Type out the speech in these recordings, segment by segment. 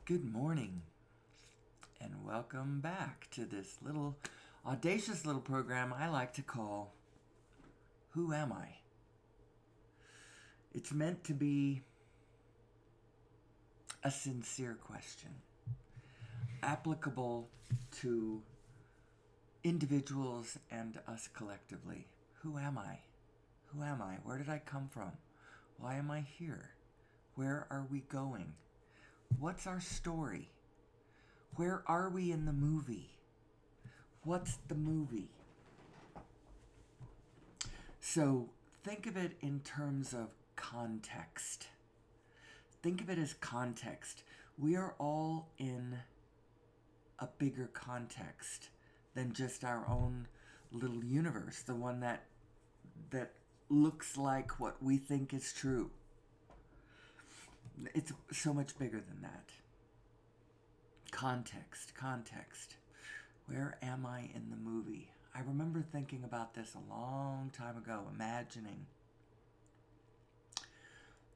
Good morning, and welcome back to this little audacious little program I like to call Who Am I? It's meant to be a sincere question, applicable to individuals and us collectively. Who am I? Who am I? Where did I come from? Why am I here? Where are we going? What's our story? Where are we in the movie? What's the movie? So think of it in terms of context. Think of it as context. We are all in a bigger context than just our own little universe, the one that looks like what we think is true. It's so much bigger than that. Context. Where am I in the movie? I remember thinking about this a long time ago, imagining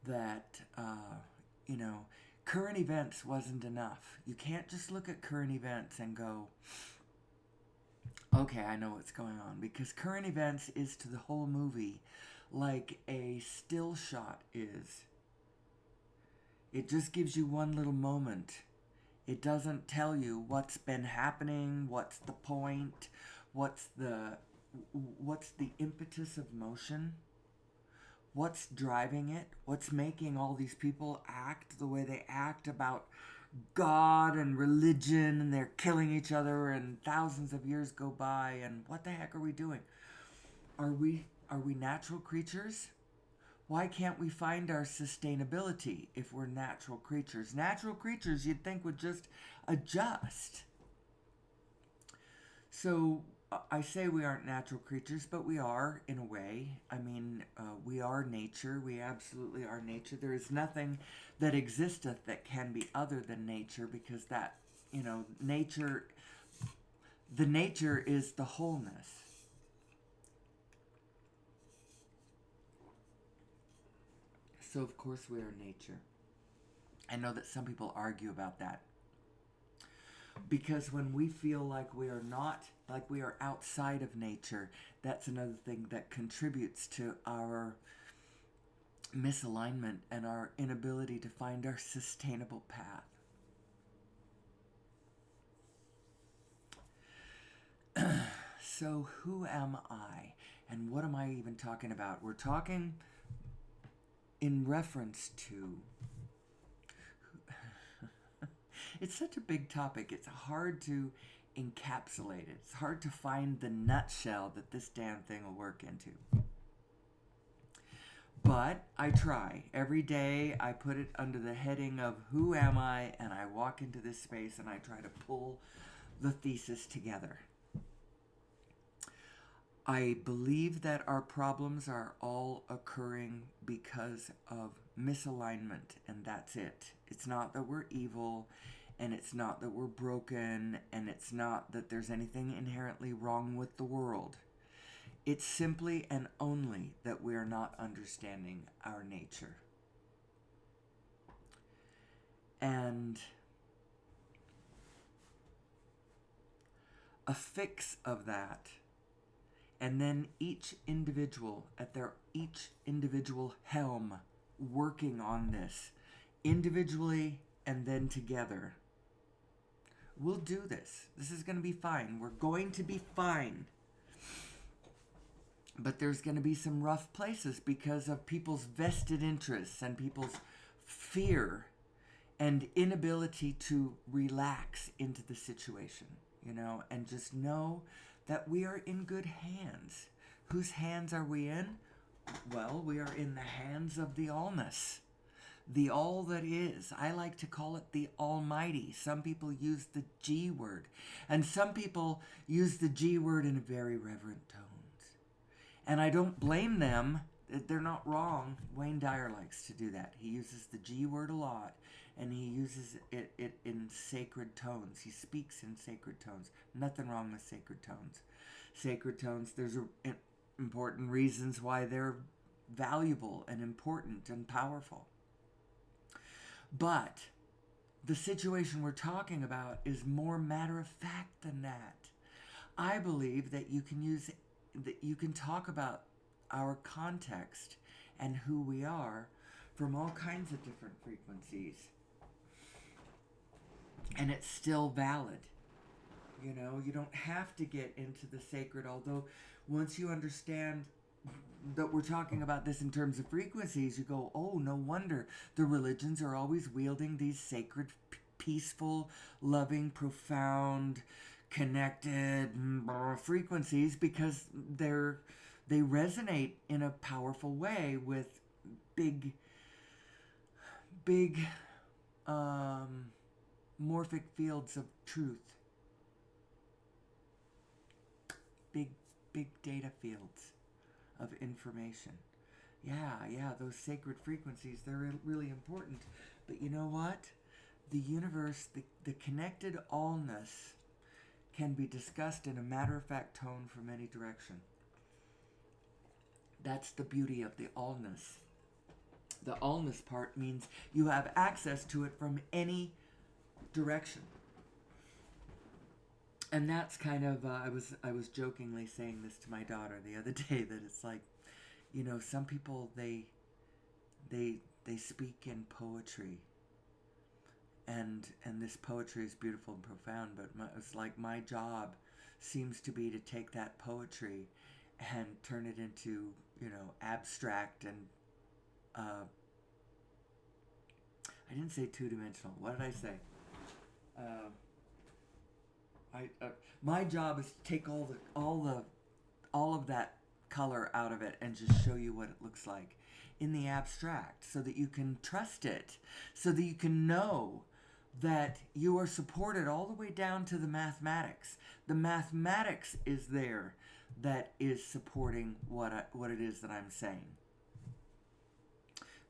that, current events wasn't enough. You can't just look at current events and go, okay, I know what's going on. Because current events is to the whole movie like a still shot is. It just gives you one little moment. It doesn't tell you what's been happening, what's the point, what's the impetus of motion, what's driving it, what's making all these people act the way they act about God and religion, and they're killing each other and thousands of years go by, and what the heck are we doing? Are we natural creatures? Why can't we find our sustainability if we're natural creatures? Natural creatures you'd think would just adjust. So I say we aren't natural creatures, but we are in a way. I mean, we are nature. We absolutely are nature. There is nothing that existeth that can be other than nature, because that, nature, the nature is the wholeness. So, of course, we are nature. I know that some people argue about that. Because when we feel like we are not, like we are outside of nature, that's another thing that contributes to our misalignment and our inability to find our sustainable path. So, who am I? And what am I even talking about? We're talking in reference to. It's such a big topic. It's hard to encapsulate it. It's hard to find the nutshell that this damn thing will work into. But I try. Every day I put it under the heading of who am I, and I walk into this space and I try to pull the thesis together. I believe that our problems are all occurring because of misalignment, and that's it. It's not that we're evil, and it's not that we're broken, and it's not that there's anything inherently wrong with the world. It's simply and only that we are not understanding our nature. And a fix of that, and then each individual at their each individual helm working on this individually and then together. We'll do this. This is going to be fine. We're going to be fine. But there's going to be some rough places because of people's vested interests and people's fear and inability to relax into the situation, and just know that we are in good hands. Whose hands are we in? Well, we are in the hands of the allness, the all that is. I like to call it the Almighty. Some people use the G word, and some people use the G word in very reverent tones. And I don't blame them. They're not wrong. Wayne Dyer likes to do that. He uses the G word a lot, and he uses it in sacred tones. He speaks in sacred tones. Nothing wrong with sacred tones. Sacred tones, there's important reasons why they're valuable and important and powerful. But the situation we're talking about is more matter of fact than that. I believe that you can talk about our context and who we are from all kinds of different frequencies, and it's still valid. You know, you don't have to get into the sacred, although once you understand that we're talking about this in terms of frequencies, you go, oh, no wonder the religions are always wielding these sacred, peaceful, loving, profound, connected frequencies, because they resonate in a powerful way with big, big morphic fields of truth, big, big data fields of information. Yeah, those sacred frequencies, they're really important. But you know what? The universe, the connected allness can be discussed in a matter-of-fact tone from any direction. That's the beauty of the allness. The allness part means you have access to it from any direction. And that's kind of, I was jokingly saying this to my daughter the other day, that it's like, you know, some people, they speak in poetry, and this poetry is beautiful and profound, but it's like my job seems to be to take that poetry and turn it into, you know, abstract and I didn't say two-dimensional. What did I say? My job is to take all of that color out of it and just show you what it looks like in the abstract, so that you can trust it, so that you can know that you are supported all the way down to the mathematics. The mathematics is there that is supporting what it is that I'm saying.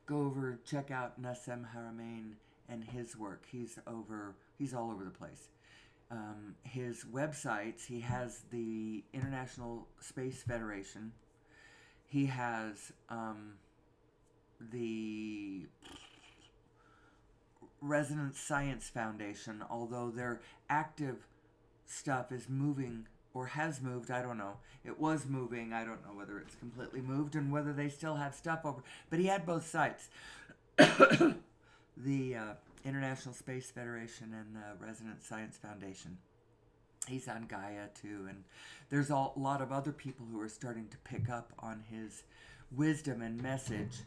Go over, check out Nassim Haramein and his work. He's all over the place. His websites, he has the International Space Federation. He has the Resonance Science Foundation, although their active stuff is moving, or has moved, I don't know. It was moving, I don't know whether it's completely moved and whether they still have stuff over. But he had both sites. The International Space Federation and the Resonance Science Foundation. He's on Gaia too, and there's a lot of other people who are starting to pick up on his wisdom and message.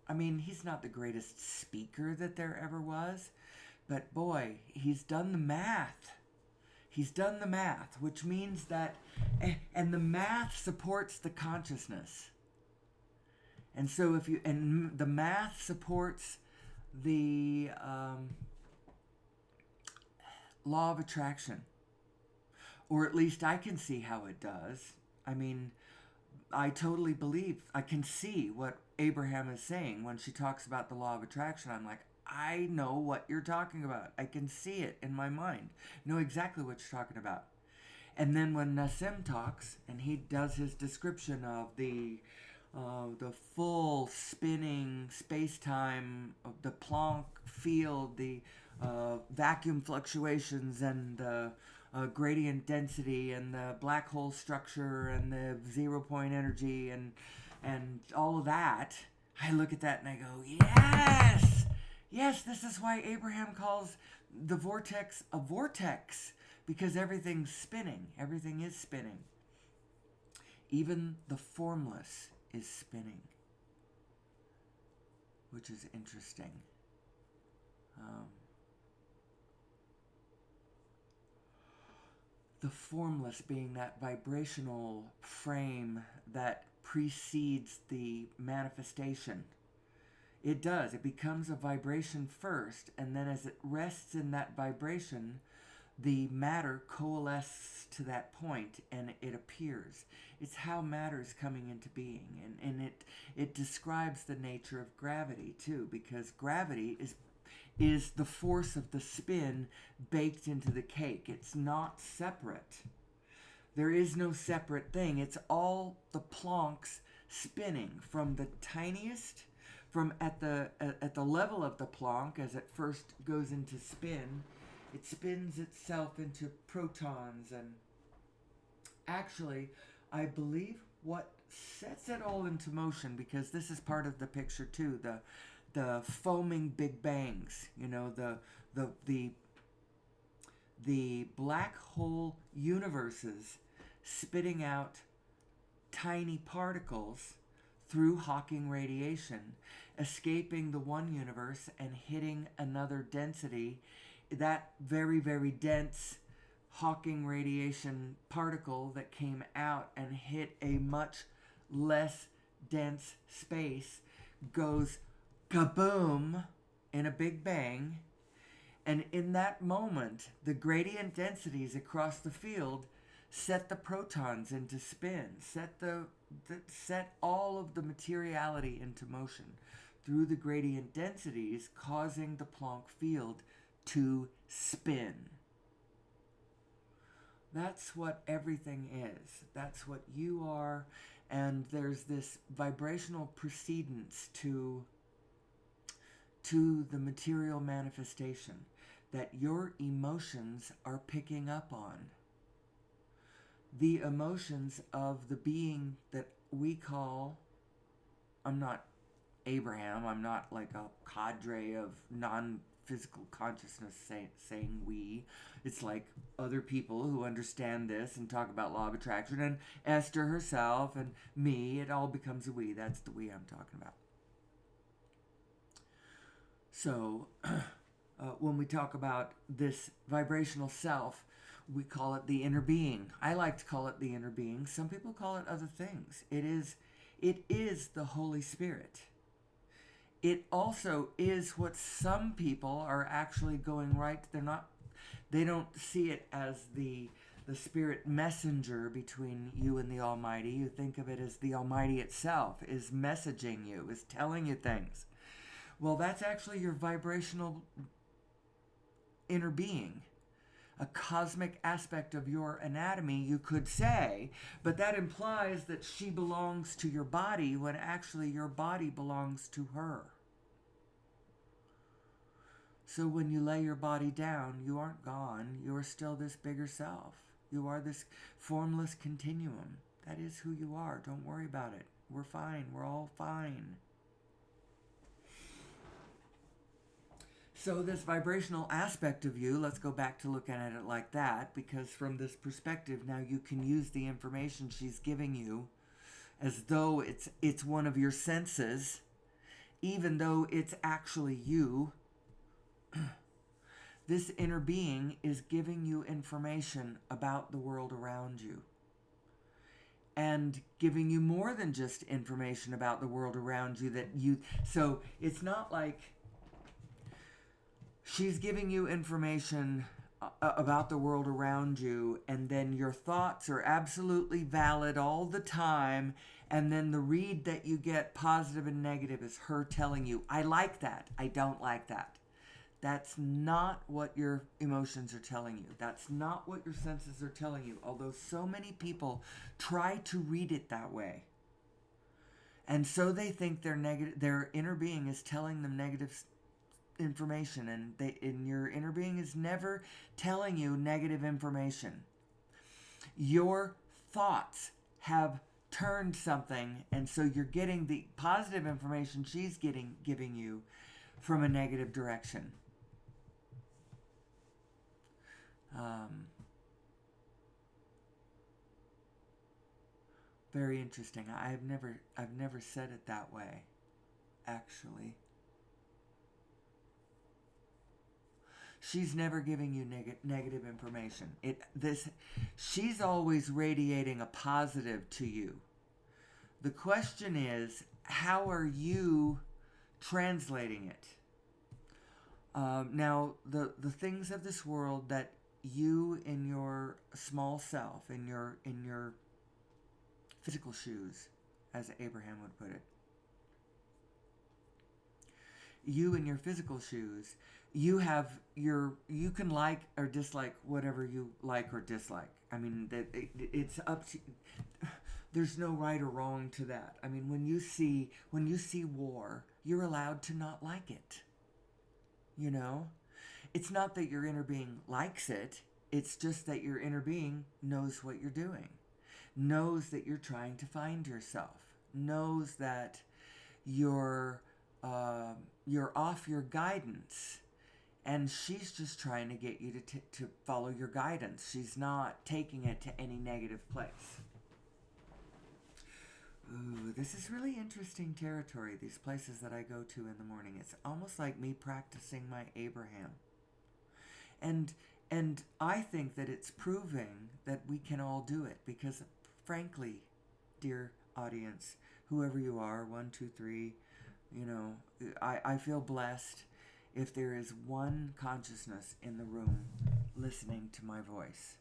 I mean, he's not the greatest speaker that there ever was, but boy, he's done the math. He's done the math, which means that, and the math supports the consciousness. And so and the math supports the law of attraction, or at least I can see how it does. I mean, I totally believe, I can see what Abraham is saying when she talks about the law of attraction. I'm like, I know what you're talking about. I can see it in my mind. Know exactly what you're talking about. And then when Nassim talks, and he does his description of the full spinning space-time, of the Planck field, the vacuum fluctuations, and the gradient density, and the black hole structure, and the 0-point energy, and all of that, I look at that and I go, yes! Yes, this is why Abraham calls the vortex a vortex, because everything's spinning. Everything is spinning. Even the formless is spinning, which is interesting. The formless being that vibrational frame that precedes the manifestation. It does. It becomes a vibration first, and then as it rests in that vibration, the matter coalesces to that point, and it appears. It's how matter is coming into being, and it describes the nature of gravity too, because gravity is the force of the spin baked into the cake. It's not separate. There is no separate thing. It's all the Plancks spinning from the tiniest, from at the level of the Planck, as it first goes into spin, it spins itself into protons. And actually, I believe what sets it all into motion, because this is part of the picture too, the foaming big bangs, the black hole universes spitting out tiny particles through Hawking radiation, escaping the one universe and hitting another density. That very, very dense Hawking radiation particle that came out and hit a much less dense space goes kaboom in a big bang. And in that moment, the gradient densities across the field set the protons into spin, set all of the materiality into motion through the gradient densities, causing the Planck field to spin. That's what everything is. That's what you are. And there's this vibrational precedence to the material manifestation that your emotions are picking up on. The emotions of the being that we call, I'm not Abraham, I'm not like a cadre of non-physical consciousness saying we. It's like other people who understand this and talk about law of attraction, and Esther herself and me. It all becomes a we. That's the we I'm talking about. So when we talk about this vibrational self, we call it the inner being. I like to call it the inner being. Some people call it other things. It is the Holy Spirit. It also is what some people are actually going right. They don't see it as the spirit messenger between you and the Almighty. You think of it as the Almighty itself is messaging you, is telling you things. Well, that's actually your vibrational inner being, a cosmic aspect of your anatomy, you could say, but that implies that she belongs to your body when actually your body belongs to her. So when you lay your body down, you aren't gone. You are still this bigger self. You are this formless continuum. That is who you are. Don't worry about it. We're fine. We're all fine. So this vibrational aspect of you, let's go back to looking at it like that, because from this perspective, now you can use the information she's giving you as though it's one of your senses, even though it's actually you. This inner being is giving you information about the world around you, and giving you more than just information about the world around you. So it's not like she's giving you information about the world around you, and then your thoughts are absolutely valid all the time, and then the read that you get, positive and negative, is her telling you, I like that, I don't like that. That's not what your emotions are telling you. That's not what your senses are telling you, although so many people try to read it that way. And so they think their inner being is telling them negative information, and your inner being is never telling you negative information. Your thoughts have turned something, and so you're getting the positive information she's giving you from a negative direction. Very interesting. I've never said it that way, actually. She's never giving you negative information. She's always radiating a positive to you. The question is, how are you translating it? Now, the things of this world that you, in your small self, in your physical shoes, as Abraham would put it, you in your physical shoes, you can like or dislike whatever you like or dislike. I mean, it's up to. There's no right or wrong to that. I mean, when you see war you're allowed to not like it. You know? It's not that your inner being likes it, it's just that your inner being knows what you're doing, knows that you're trying to find yourself, knows that you're off your guidance, and she's just trying to get you to follow your guidance. She's not taking it to any negative place. Ooh, this is really interesting territory, these places that I go to in the morning. It's almost like me practicing my Abraham. And I think that it's proving that we can all do it, because frankly, dear audience, whoever you are, 1, 2, 3, I feel blessed if there is one consciousness in the room listening to my voice.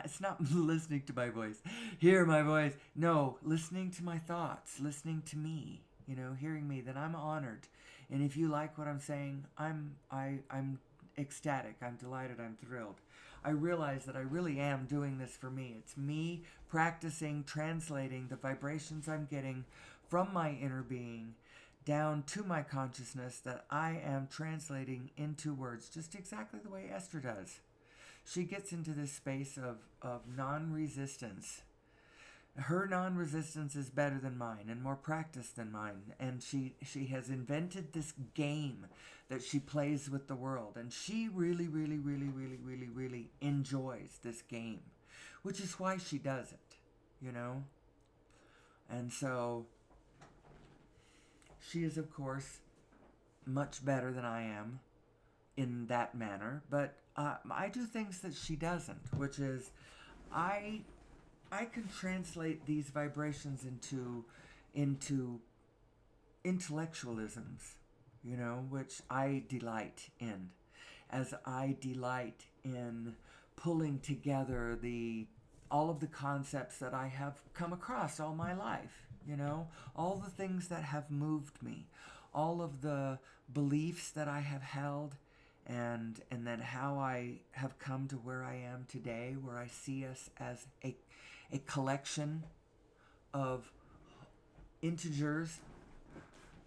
It's not listening to my voice, hear my voice. No, listening to my thoughts, listening to me, hearing me, then I'm honored. And if you like what I'm saying, I'm ecstatic, I'm delighted, I'm thrilled. I realize that I really am doing this for me. It's me practicing, translating the vibrations I'm getting from my inner being down to my consciousness, that I am translating into words, just exactly the way Esther does. She gets into this space of non-resistance. Her non-resistance is better than mine and more practiced than mine. And she has invented this game that she plays with the world. And she really, really, really, really, really, really enjoys this game, which is why she does it, And so she is, of course, much better than I am in that manner. But I do things that she doesn't, which is I can translate these vibrations into intellectualisms, which I delight in, as I delight in pulling together all of the concepts that I have come across all my life, all the things that have moved me, all of the beliefs that I have held, and then how I have come to where I am today, where I see us as a collection of integers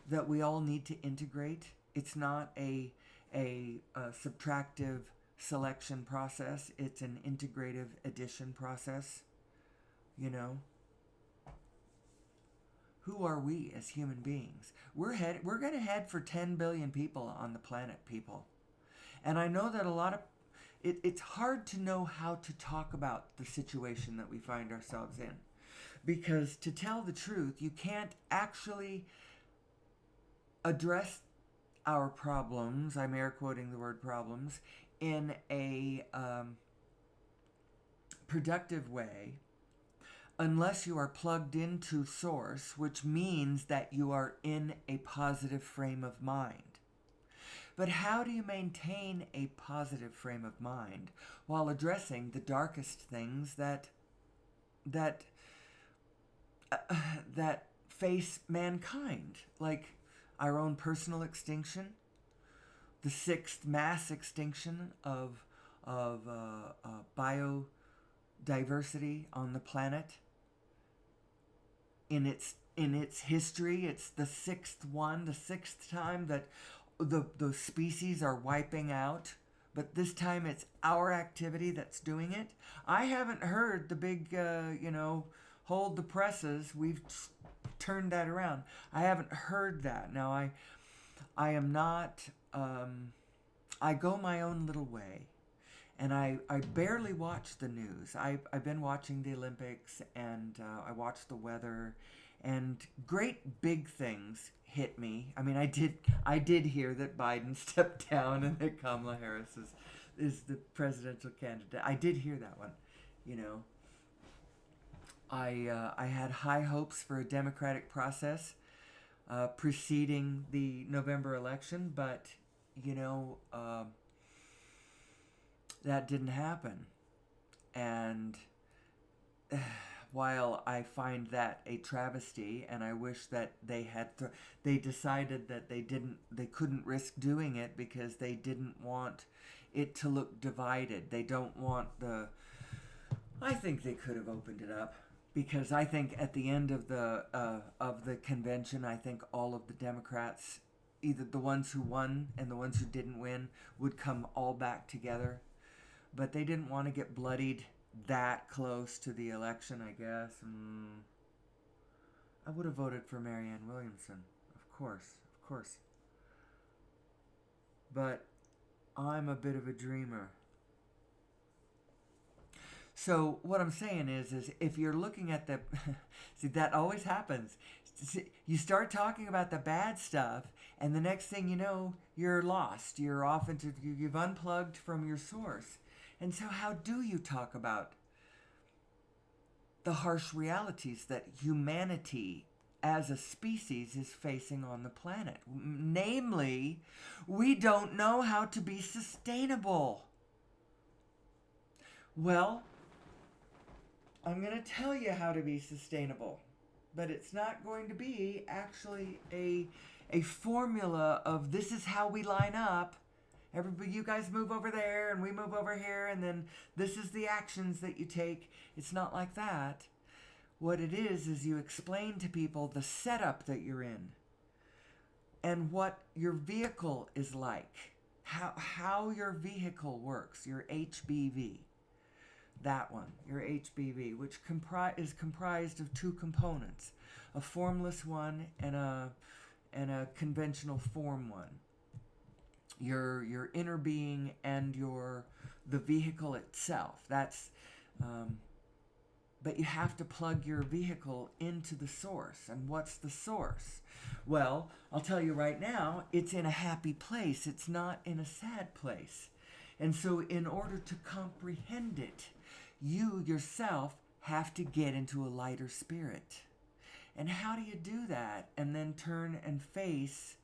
that we all need to integrate. It's not a subtractive selection process. It's an integrative addition process. Who are we as human beings? We're going to head for 10 billion people on the planet, people. And I know that it's hard to know how to talk about the situation that we find ourselves in. Because to tell the truth, you can't actually address our problems, I'm air quoting the word problems, in a productive way unless you are plugged into Source, which means that you are in a positive frame of mind. But how do you maintain a positive frame of mind while addressing the darkest things that face mankind, like our own personal extinction, the sixth mass extinction of biodiversity on the planet? In its history, it's the sixth time that the species are wiping out, but this time it's our activity that's doing it. I haven't heard the big, hold the presses, we've turned that around. I haven't heard that. Now, I am not, I go my own little way, and I barely watch the news. I've been watching the Olympics, and I watch the weather, and great big things hit me. I mean, I did hear that Biden stepped down and that Kamala Harris is the presidential candidate. I did hear that one, I had high hopes for a democratic process preceding the November election, but that didn't happen. And while I find that a travesty, and I wish that they decided that they couldn't risk doing it because they didn't want it to look divided. They don't want I think they could have opened it up. because I think at the end of the convention, I think all of the Democrats, either the ones who won and the ones who didn't win, would come all back together. But they didn't want to get bloodied that close to the election, I guess. I would have voted for Marianne Williamson, of course, of course. But I'm a bit of a dreamer. So what I'm saying is if you're looking at the, see, that always happens. You start talking about the bad stuff, and the next thing you know, you're lost. You're off into, you've unplugged from your source. And so how do you talk about the harsh realities that humanity as a species is facing on the planet? Namely, we don't know how to be sustainable. Well, I'm going to tell you how to be sustainable, but it's not going to be actually a formula of this is how we line up. Everybody, you guys move over there and we move over here, and then this is the actions that you take. It's not like that. What it is you explain to people the setup that you're in and what your vehicle is like, how your vehicle works, your HBV. That one, your HBV, which is comprised of two components, a formless one and a conventional form one. Your inner being and the vehicle itself. That's, but you have to plug your vehicle into the source. And what's the source? Well, I'll tell you right now, it's in a happy place. It's not in a sad place. And so in order to comprehend it, you yourself have to get into a lighter spirit. And how do you do that? And then turn and face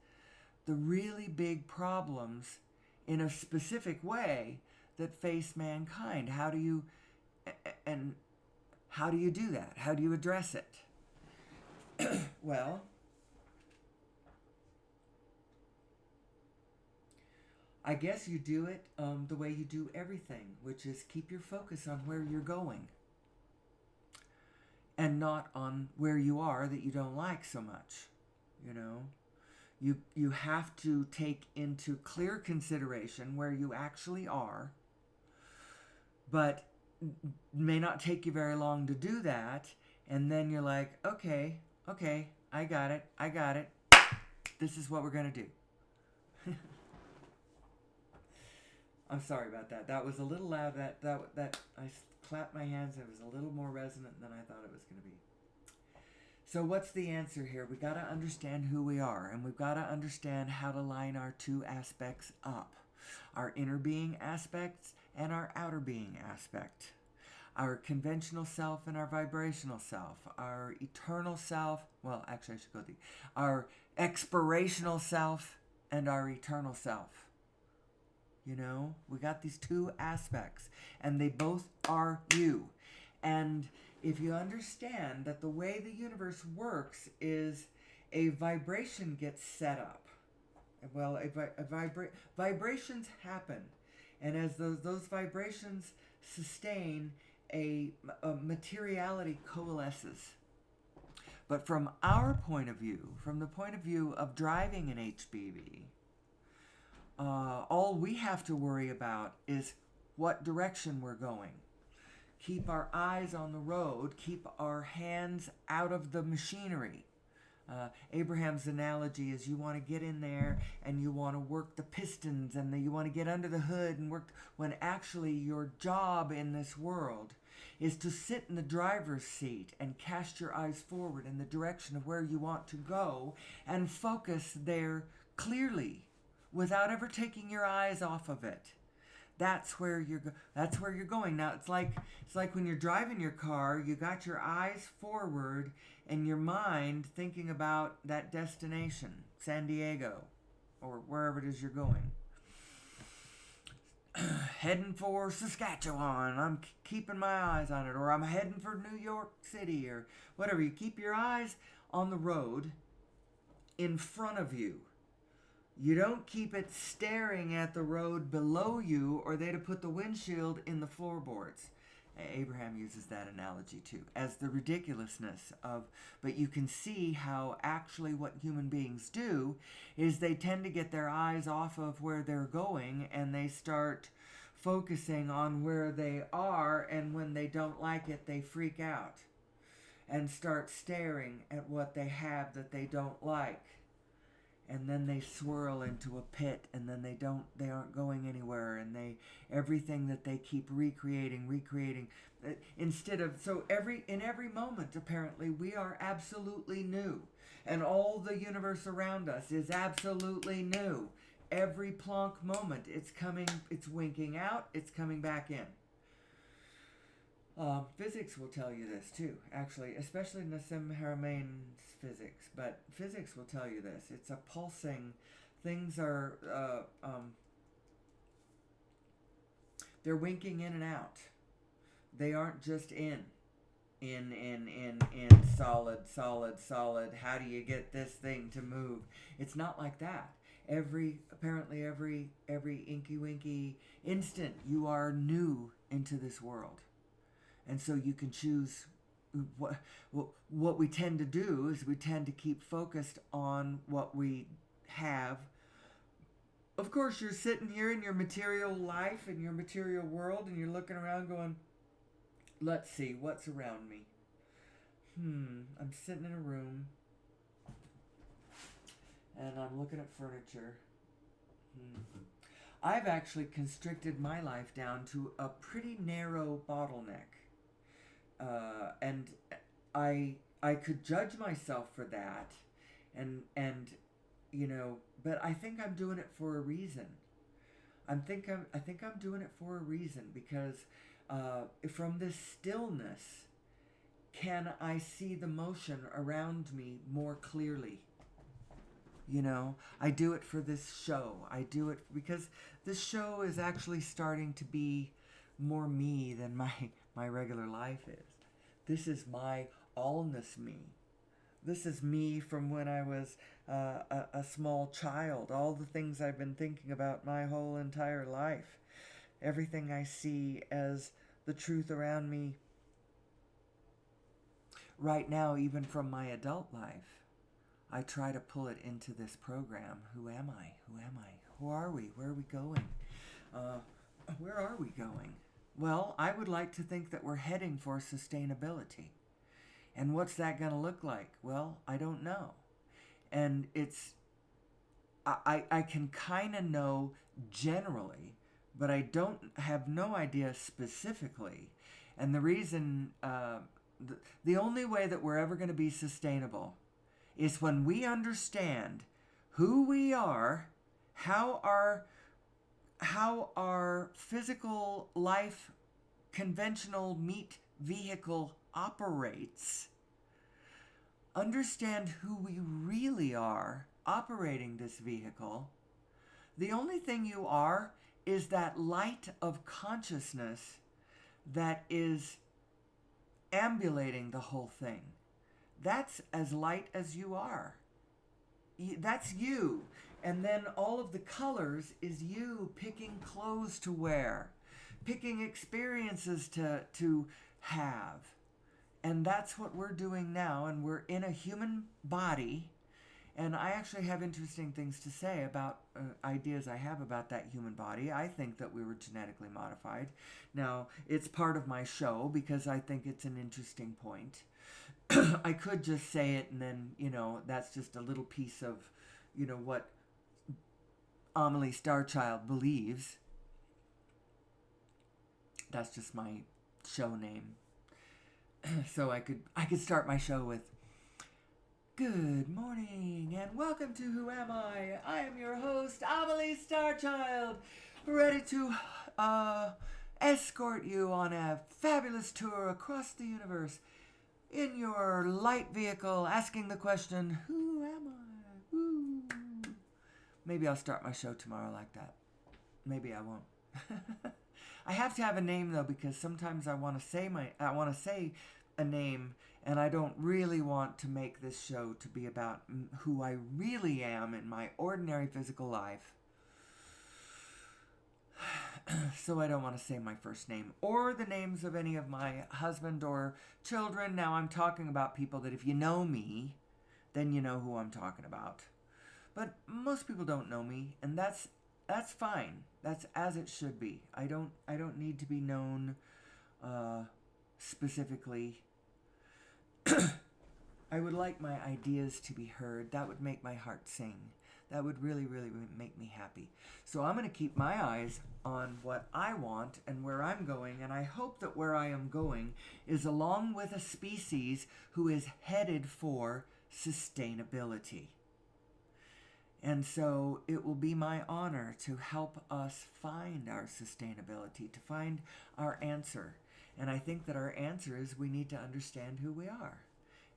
the really big problems in a specific way that face mankind. How do you do that? How do you address it? Well, I guess you do it the way you do everything, which is keep your focus on where you're going and not on where you are that you don't like so much, you know? You have to take into clear consideration where you actually are, but may not take you very long to do that, and then you're like, okay, I got it. This is what we're going to do. I'm sorry about that. That was a little loud. That I clapped my hands. It was a little more resonant than I thought it was going to be. So what's the answer here? We got to understand who we are, and we've got to understand how to line our two aspects up. Our inner being aspects and our outer being aspect. Our conventional self and our vibrational self. Our eternal self. Well, actually I should go our expirational self and our eternal self. You know, we got these two aspects, and they both are you. And if you understand that the way the universe works is a vibration gets set up. Well, vibrations happen. And as those vibrations sustain, a materiality coalesces. But from our point of view, from the point of view of driving an HBV, all we have to worry about is what direction we're going. Keep our eyes on the road. Keep our hands out of the machinery. Abraham's analogy is you want to get in there and you want to work the pistons and you want to get under the hood and work, when actually your job in this world is to sit in the driver's seat and cast your eyes forward in the direction of where you want to go and focus there clearly without ever taking your eyes off of it. That's where you're going. Now it's like when you're driving your car, you got your eyes forward and your mind thinking about that destination, San Diego or wherever it is you're going. Heading for Saskatchewan, I'm keeping my eyes on it, or I'm heading for New York City or whatever. You keep your eyes on the road in front of you. You don't keep it staring at the road below you, or they'd have put the windshield in the floorboards. Abraham uses that analogy too, as the ridiculousness of, but you can see how actually what human beings do is they tend to get their eyes off of where they're going and they start focusing on where they are, and when they don't like it, they freak out and start staring at what they have that they don't like. And then they swirl into a pit, and then they aren't going anywhere, and everything that they keep recreating instead of, so in every moment apparently we are absolutely new, and all the universe around us is absolutely new. Every Planck moment, it's winking out, it's coming back in. Physics will tell you this too, actually, especially Nassim Harameyn's physics. But physics will tell you this. It's a pulsing. Things are, they're winking in and out. They aren't just in, solid. How do you get this thing to move? It's not like that. Apparently every inky winky instant, you are new into this world. And so you can choose. What we tend to do is we tend to keep focused on what we have. Of course, you're sitting here in your material life, in your material world, and you're looking around going, let's see, what's around me? I'm sitting in a room, and I'm looking at furniture. I've actually constricted my life down to a pretty narrow bottleneck. And I could judge myself for that, and but I think I'm doing it for a reason. I think I'm doing it for a reason, because from this stillness, can I see the motion around me more clearly? I do it for this show. I do it because this show is actually starting to be more me than my regular life is. This is my allness me. This is me from when I was a small child. All the things I've been thinking about my whole entire life. Everything I see as the truth around me right now, even from my adult life. I try to pull it into this program. Who am I? Who are we? Where are we going? Where are we going? Well, I would like to think that we're heading for sustainability. And what's that going to look like? Well, I don't know. And I can kind of know generally, but I don't have no idea specifically. And the reason, the only way that we're ever going to be sustainable is when we understand who we are, how our physical life, conventional meat vehicle operates, understand who we really are operating this vehicle. The only thing you are is that light of consciousness that is ambulating the whole thing. That's as light as you are. That's you. And then all of the colors is you picking clothes to wear, picking experiences to have. And that's what we're doing now. And we're in a human body. And I actually have interesting things to say about ideas I have about that human body. I think that we were genetically modified. Now, it's part of my show because I think it's an interesting point. I could just say it and then, that's just a little piece of, what Amelie Starchild believes. That's just my show name. So I could start my show with, good morning and welcome to Who Am I? I am your host, Amelie Starchild, ready to escort you on a fabulous tour across the universe in your light vehicle, asking the question, who am I? Ooh. Maybe I'll start my show tomorrow like that. Maybe I won't. I have to have a name though, because sometimes I want to say a name, and I don't really want to make this show to be about who I really am in my ordinary physical life. So I don't want to say my first name or the names of any of my husband or children. Now I'm talking about people that if you know me, then you know who I'm talking about. But most people don't know me, and that's fine. That's as it should be. I don't need to be known specifically. I would like my ideas to be heard. That would make my heart sing. That would really, really make me happy. So I'm going to keep my eyes on what I want and where I'm going, and I hope that where I am going is along with a species who is headed for sustainability. And so it will be my honor to help us find our sustainability, to find our answer. And I think that our answer is we need to understand who we are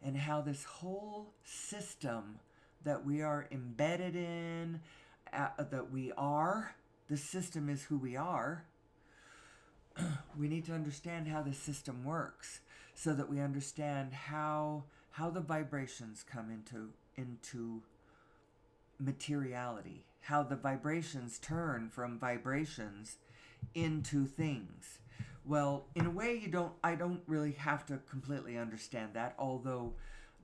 and how this whole system that we are embedded in, that we are, the system is who we are. We need to understand how the system works so that we understand how the vibrations come into materiality, how the vibrations turn from vibrations into things. Well, in a way, I don't really have to completely understand that, although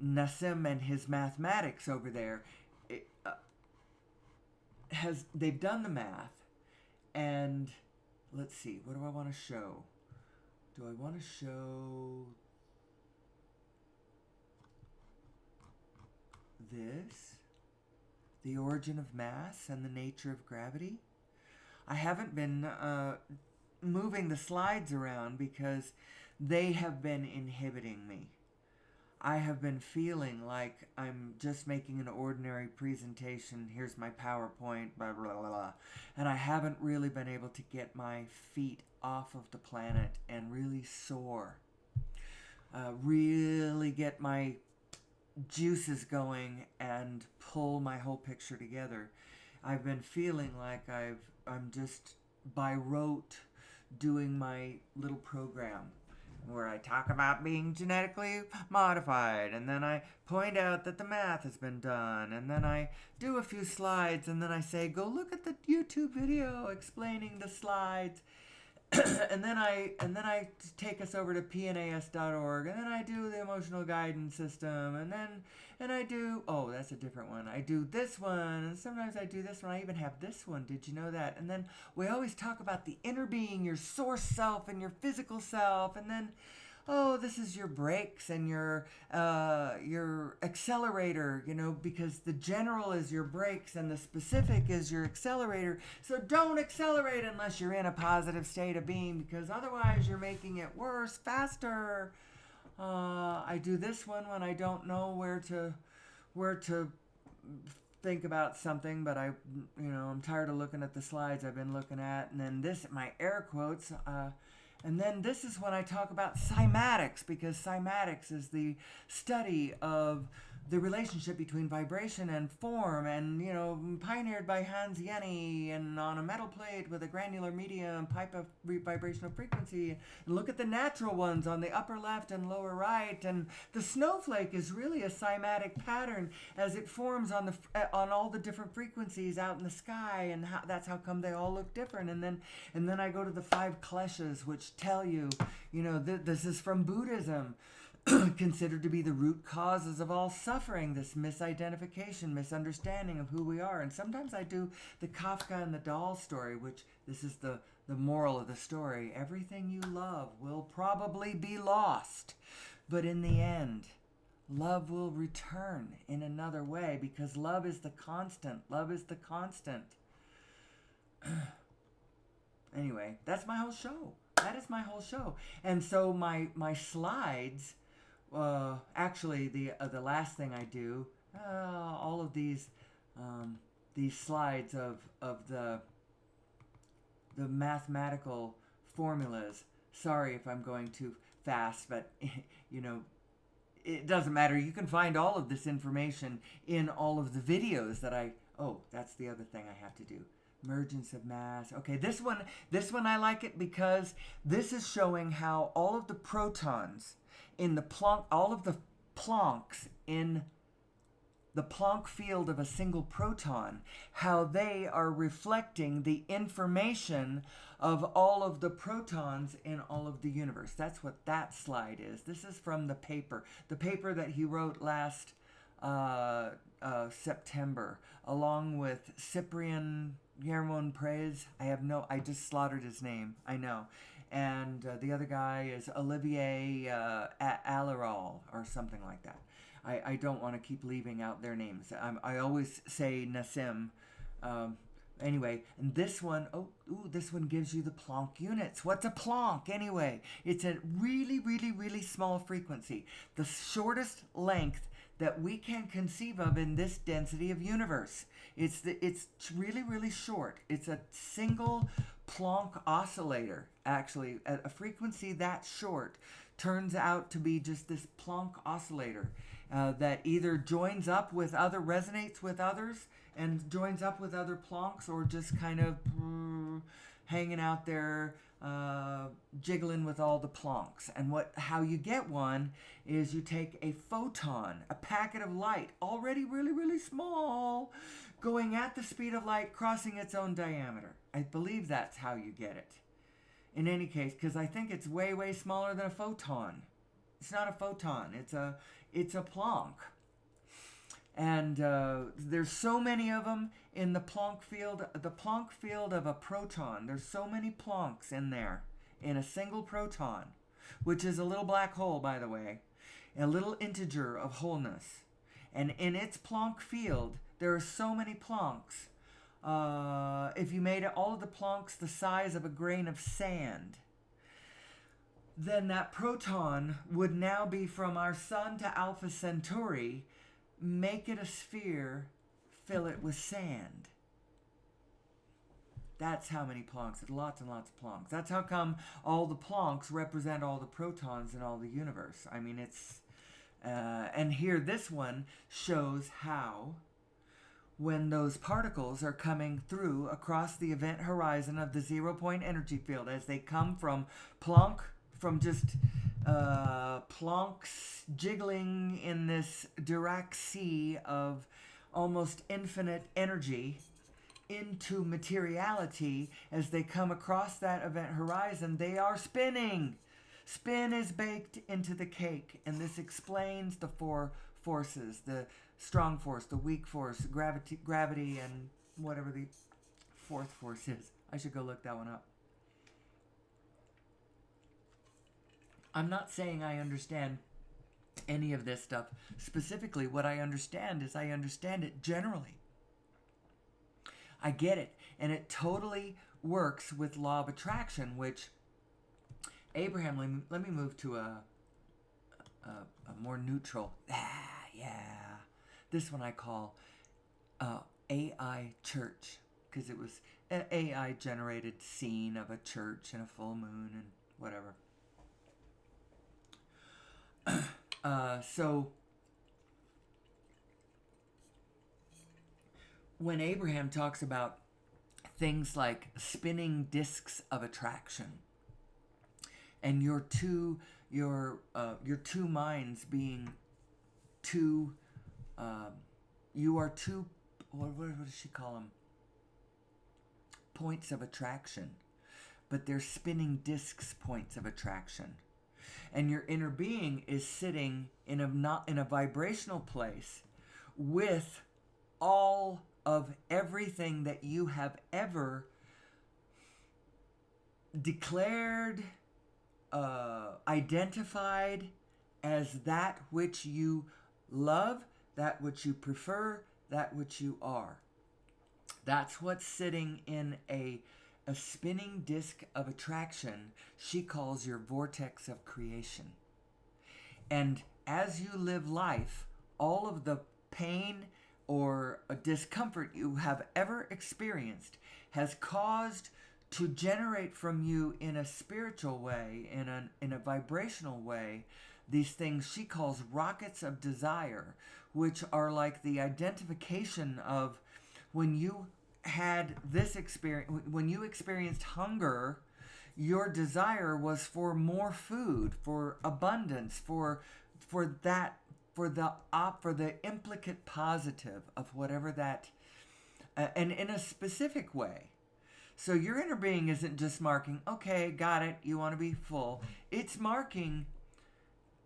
Nassim and his mathematics over there, they've done the math, and let's see, what do I want to show? Do I want to show this? The origin of mass and the nature of gravity? I haven't been moving the slides around because they have been inhibiting me. I have been feeling like I'm just making an ordinary presentation. Here's my PowerPoint, blah, blah, blah, blah. And I haven't really been able to get my feet off of the planet and really soar. Really get my juices going and pull my whole picture together. I've been feeling like I'm just by rote doing my little program where I talk about being genetically modified, and then I point out that the math has been done, and then I do a few slides, and then I say, go look at the YouTube video explaining the slides. and then I take us over to pnas.org, and then I do the emotional guidance system, and I do, oh, that's a different one. I do this one, and sometimes I do this one. I even have this one. Did you know that? And then we always talk about the inner being, your source self, and your physical self, and then, oh, this is your brakes and your accelerator, because the general is your brakes and the specific is your accelerator. So don't accelerate unless you're in a positive state of being, because otherwise you're making it worse, faster. I do this one when I don't know where to think about something, but I'm tired of looking at the slides I've been looking at, and then this, my air quotes, and then this is when I talk about cymatics, because cymatics is the study of the relationship between vibration and form, and pioneered by Hans Jenny, and on a metal plate with a granular medium pipe of vibrational frequency. And look at the natural ones on the upper left and lower right, and the snowflake is really a cymatic pattern as it forms on all the different frequencies out in the sky, and that's how come they all look different. And then I go to the 5 kleshas, which tell you, this is from Buddhism. Considered to be the root causes of all suffering, this misidentification, misunderstanding of who we are. And sometimes I do the Kafka and the doll story, which this is the moral of the story. Everything you love will probably be lost, but in the end, love will return in another way, because love is the constant. Love is the constant. Anyway, that's my whole show. That is my whole show. And so my slides, actually the last thing I do, all of these slides of the mathematical formulas. Sorry if I'm going too fast, but it doesn't matter. You can find all of this information in all of the videos that that's the other thing I have to do. Emergence of mass. Okay, this one I like it because this is showing how all of the protons in the all of the Plancks in the Planck field of a single proton, how they are reflecting the information of all of the protons in all of the universe. That's what that slide is. This is from the paper that he wrote last September, along with Cyprian Yermon Prez. I just slaughtered his name, I know. And the other guy is Olivier Alaral or something like that. I don't want to keep leaving out their names. I always say Nassim. Anyway, and this one, this one gives you the Planck units. What's a Planck anyway? It's a really, really, really small frequency. The shortest length that we can conceive of in this density of universe. It's really, really short. It's a single Planck oscillator, actually. A frequency that short turns out to be just this Planck oscillator that either joins up with resonates with others and joins up with other Plancks, or just kind of hanging out there, jiggling with all the Plancks. And how you get one is you take a photon, a packet of light, already really, really small, going at the speed of light, crossing its own diameter. I believe that's how you get it. In any case, because I think it's way, way smaller than a photon. It's not a photon. It's a Planck. And there's so many of them in the Planck field. The Planck field of a proton. There's so many Plancks in there, in a single proton, which is a little black hole, by the way, a little integer of wholeness. And in its Planck field, there are so many Plancks. If you made all of the Plancks the size of a grain of sand, then that proton would now be from our sun to Alpha Centauri. Make it a sphere, fill it with sand. That's how many Plancks. There's lots and lots of Plancks. That's how come all the Plancks represent all the protons in all the universe. I mean, it's... and here, this one shows how, when those particles are coming through across the event horizon of the zero-point energy field, as they come from Planck, from just Planck's jiggling in this Dirac sea of almost infinite energy into materiality, as they come across that event horizon, they are spinning. Spin is baked into the cake, and this explains the four forces: the strong force, the weak force, gravity, and whatever the fourth force is. I should go look that one up. I'm not saying I understand any of this stuff specifically. What I understand is I understand it generally. I get it. And it totally works with law of attraction, which Abraham, let me move to a more neutral. This one I call AI church, because it was an AI generated scene of a church and a full moon and whatever. So when Abraham talks about things like spinning discs of attraction, and your two minds being two, you are two, what does she call them? Points of attraction, but they're spinning discs points of attraction. And your inner being is sitting in a vibrational place with all of everything that you have ever declared, identified as that which you love, that which you prefer, that which you are. That's what's sitting in a spinning disc of attraction she calls your vortex of creation. And as you live life, all of the pain or discomfort you have ever experienced has caused to generate from you in a spiritual way, in a vibrational way, these things she calls rockets of desire, which are like the identification of when you had this experience, when you experienced hunger, your desire was for more food, for abundance, for that for the implicate positive of whatever that, and in a specific way. So your inner being isn't just marking, okay, got it, you want to be full. It's marking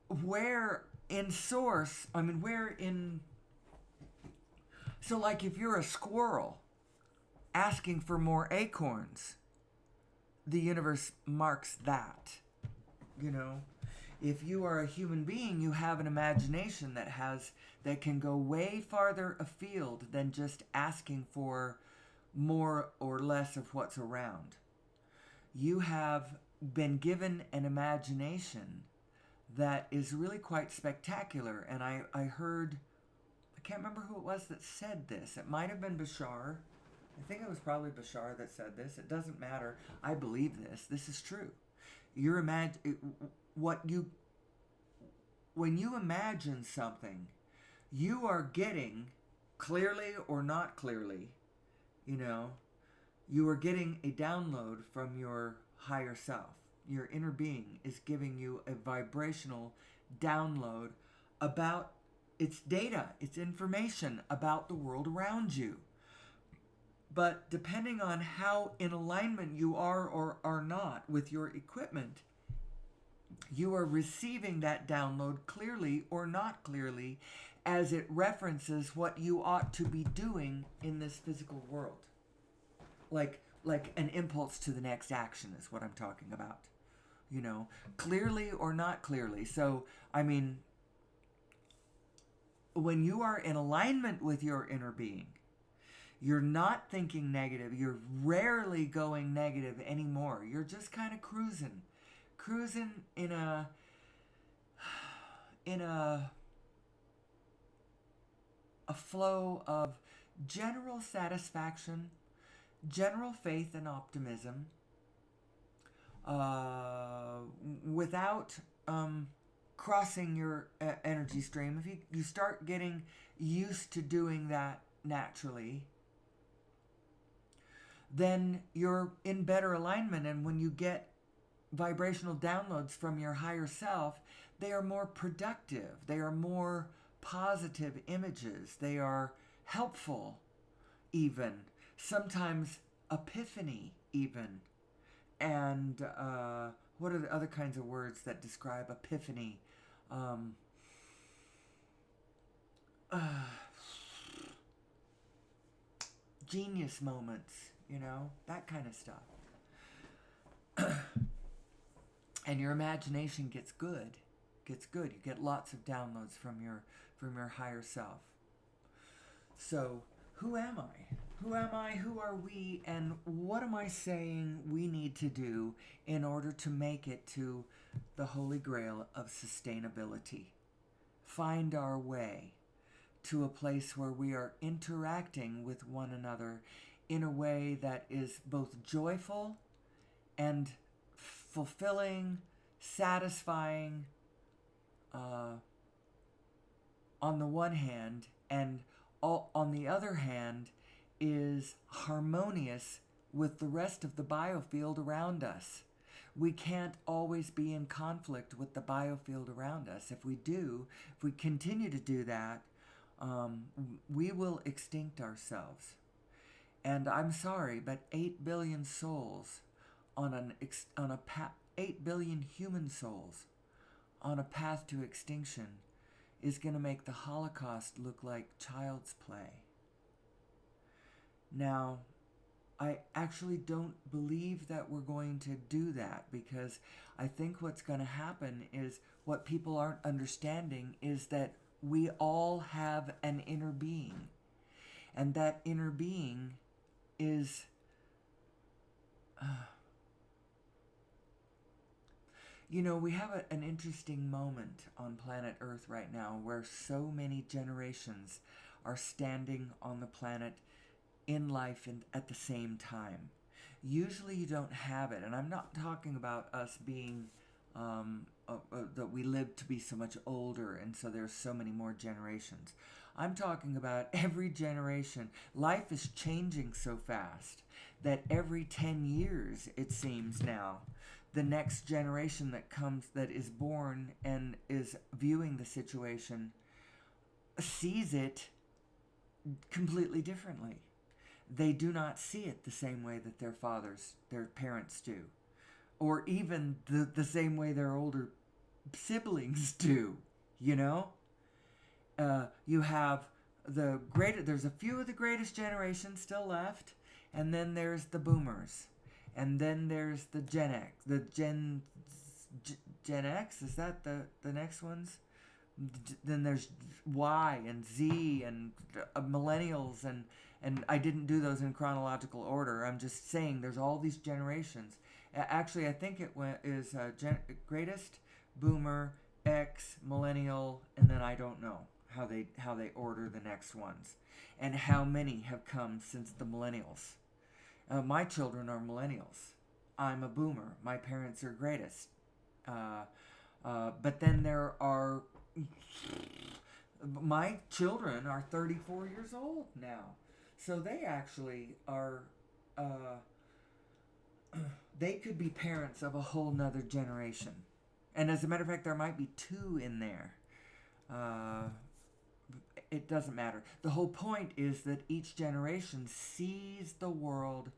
where in source, so like if you're a squirrel asking for more acorns, the universe marks that, you know. If you are a human being, you have an imagination that can go way farther afield than just asking for more or less of what's around. You have been given an imagination that is really quite spectacular. And I heard, I can't remember who it was that said this. It might have been Bashar. I think it was probably Bashar that said this. It doesn't matter. I believe this. This is true. When you imagine something, you are getting, clearly or not clearly, you are getting a download from your higher self. Your inner being is giving you a vibrational download about its data, its information about the world around you. But depending on how in alignment you are or are not with your equipment, you are receiving that download clearly or not clearly as it references what you ought to be doing in this physical world. Like an impulse to the next action is what I'm talking about. Clearly or not clearly. So, when you are in alignment with your inner being, you're not thinking negative. You're rarely going negative anymore. You're just kind of cruising in a flow of general satisfaction, general faith and optimism, without crossing your energy stream. If you start getting used to doing that naturally, then you're in better alignment. And when you get vibrational downloads from your higher self, they are more productive. They are more positive images. They are helpful, even. Sometimes epiphany, even. And what are the other kinds of words that describe epiphany? Genius moments, that kind of stuff. And your imagination gets good. You get lots of downloads from your higher self. So, who am I? Who are we? And what am I saying we need to do in order to make it to the Holy Grail of sustainability? Find our way to a place where we are interacting with one another in a way that is both joyful and fulfilling, satisfying, on the one hand, and on the other hand, is harmonious with the rest of the biofield around us. We can't always be in conflict with the biofield around us. If we continue to do that, we will extinct ourselves. And I'm sorry, but 8 billion souls 8 billion human souls on a path to extinction is going to make the Holocaust look like child's play. Now, I actually don't believe that we're going to do that, because I think what's going to happen is, what people aren't understanding is that we all have an inner being. And that inner being is... we have an interesting moment on planet Earth right now where so many generations are standing on the planet in life and at the same time. Usually you don't have it, and I'm not talking about us being that we live to be so much older and so there's so many more generations. I'm talking about every generation. Life is changing so fast that every 10 years, it seems now, the next generation that is born and is viewing the situation sees it completely differently. They do not see it the same way that their parents do, or even the same way their older siblings do, you know? You have there's a few of the greatest generations still left, and then there's the boomers, and then there's the Gen X, is that the next ones? Then there's Y and Z and millennials, and I didn't do those in chronological order. I'm just saying there's all these generations. Actually, I think is greatest, boomer, X, millennial, and then I don't know how they order the next ones, and how many have come since the millennials. My children are millennials. I'm a boomer. My parents are greatest. But then there are my children are 34 years old now, so they actually are. They could be parents of a whole nother generation, and as a matter of fact, there might be two in there. It doesn't matter. The whole point is that each generation sees the world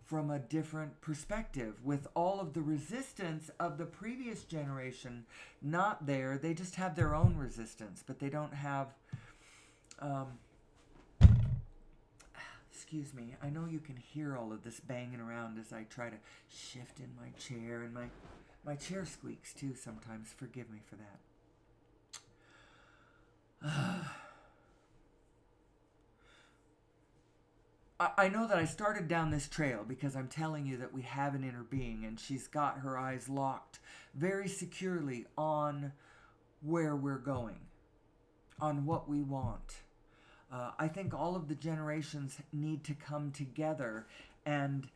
from a different perspective, with all of the resistance of the previous generation not there. They just have their own resistance, but they don't have excuse me, I know you can hear all of this banging around as I try to shift in my chair, and my chair squeaks too sometimes. Forgive me for that. I know that I started down this trail because I'm telling you that we have an inner being, and she's got her eyes locked very securely on where we're going, on what we want. I think all of the generations need to come together and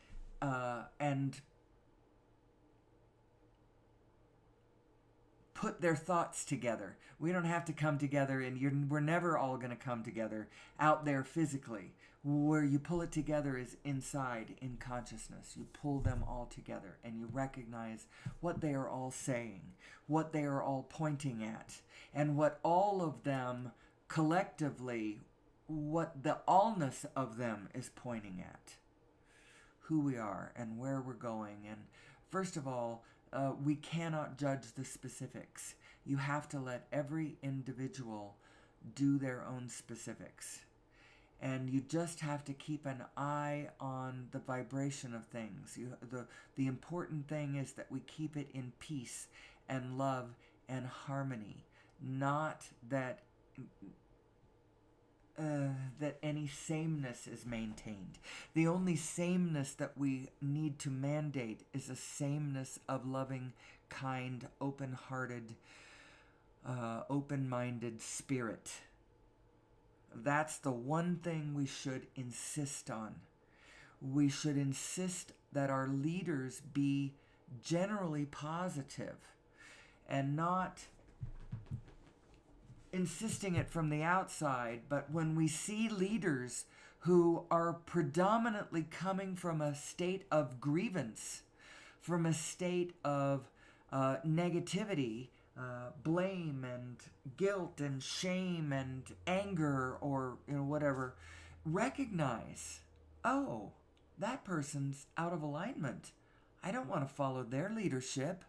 put their thoughts together. We don't have to come together, and we're never all going to come together out there physically. Where you pull it together is inside, in consciousness. You pull them all together, and you recognize what they are all saying, what they are all pointing at, and what all of them collectively, what the allness of them is pointing at. Who we are and where we're going. And first of all, we cannot judge the specifics. You have to let every individual do their own specifics. And you just have to keep an eye on the vibration of things. The important thing is that we keep it in peace and love and harmony. Not that that any sameness is maintained. The only sameness that we need to mandate is a sameness of loving, kind, open-hearted, open-minded spirit. That's the one thing we should insist on. We should insist that our leaders be generally positive, and not insisting it from the outside, but when we see leaders who are predominantly coming from a state of grievance, from a state of negativity, blame and guilt and shame and anger, or whatever, recognize, oh, that person's out of alignment. I don't want to follow their leadership.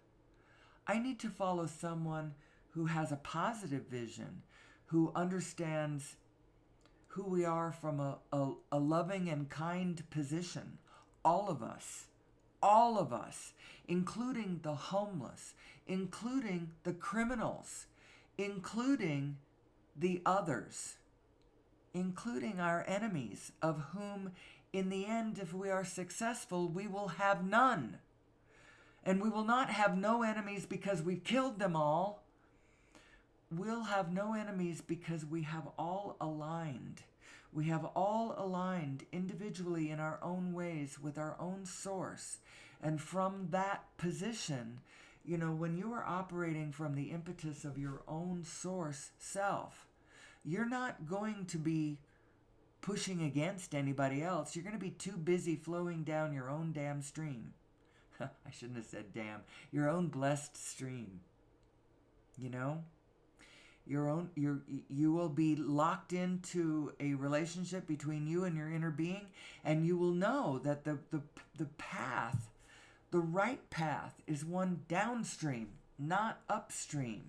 I need to follow someone who has a positive vision, who understands who we are from a loving and kind position. All of us, including the homeless, including the criminals, including the others, including our enemies, of whom, in the end, if we are successful, we will have none. And we will not have no enemies because we've killed them all. We'll have no enemies because we have all aligned. We have all aligned individually in our own ways with our own source. And from that position, when you are operating from the impetus of your own source self, you're not going to be pushing against anybody else. You're going to be too busy flowing down your own damn stream. I shouldn't have said damn. Your own blessed stream. You will be locked into a relationship between you and your inner being, and you will know that the path, the right path, is one downstream, not upstream.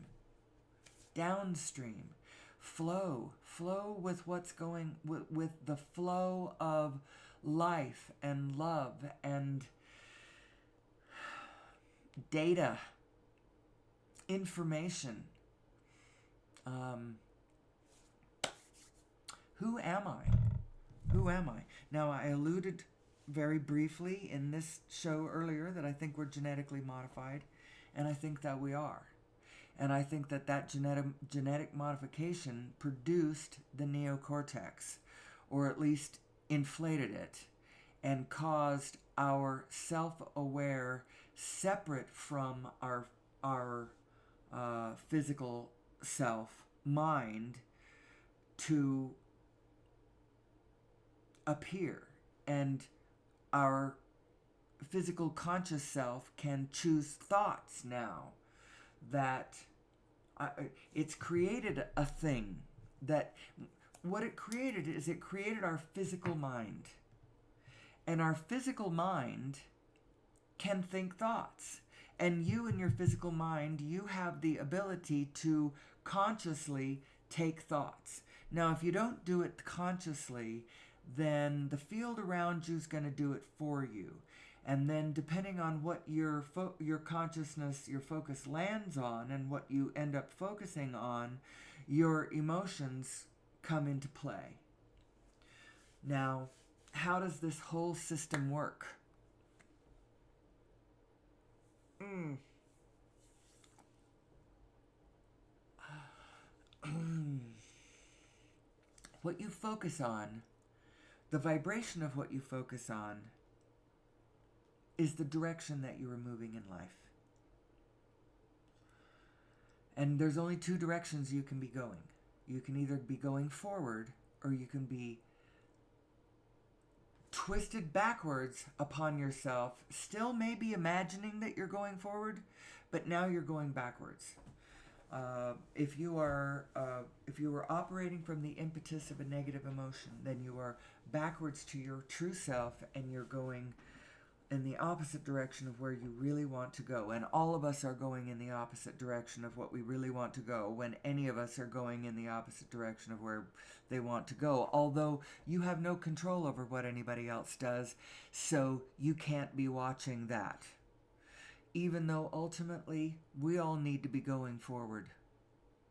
Downstream. Flow with what's going, with the flow of life and love and data, information. Who am I? Who am I? Now, I alluded very briefly in this show earlier that I think we're genetically modified, and I think that we are. And I think that genetic modification produced the neocortex, or at least inflated it, and caused our self-aware, separate from our physical self, mind, to appear. And our physical conscious self can choose thoughts now that it's created a thing that what it created is it created our physical mind. And our physical mind can think thoughts. And you in your physical mind, you have the ability to consciously take thoughts. Now, if you don't do it consciously, then the field around you is going to do it for you. And then depending on what your consciousness, your focus lands on and what you end up focusing on, your emotions come into play. Now, how does this whole system work? What you focus on, the vibration of what you focus on, is the direction that you are moving in life. And there's only two directions you can be going. You can either be going forward, or you can be twisted backwards upon yourself, still maybe imagining that you're going forward, but now you're going backwards. If you are operating from the impetus of a negative emotion, then you are backwards to your true self, and you're going in the opposite direction of where you really want to go. And all of us are going in the opposite direction of what we really want to go, when any of us are going in the opposite direction of where they want to go. Although you have no control over what anybody else does, so you can't be watching that. Even though ultimately we all need to be going forward.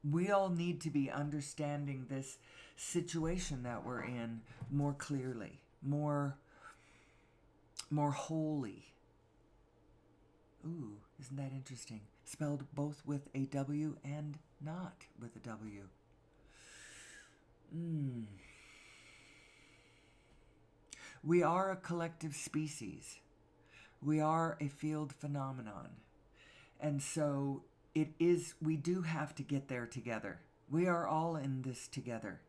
We all need to be understanding this situation that we're in more clearly, more wholly. Ooh, isn't that interesting? Spelled both with a W and not with a W. We are a collective species. We are a field phenomenon. And so we do have to get there together. We are all in this together.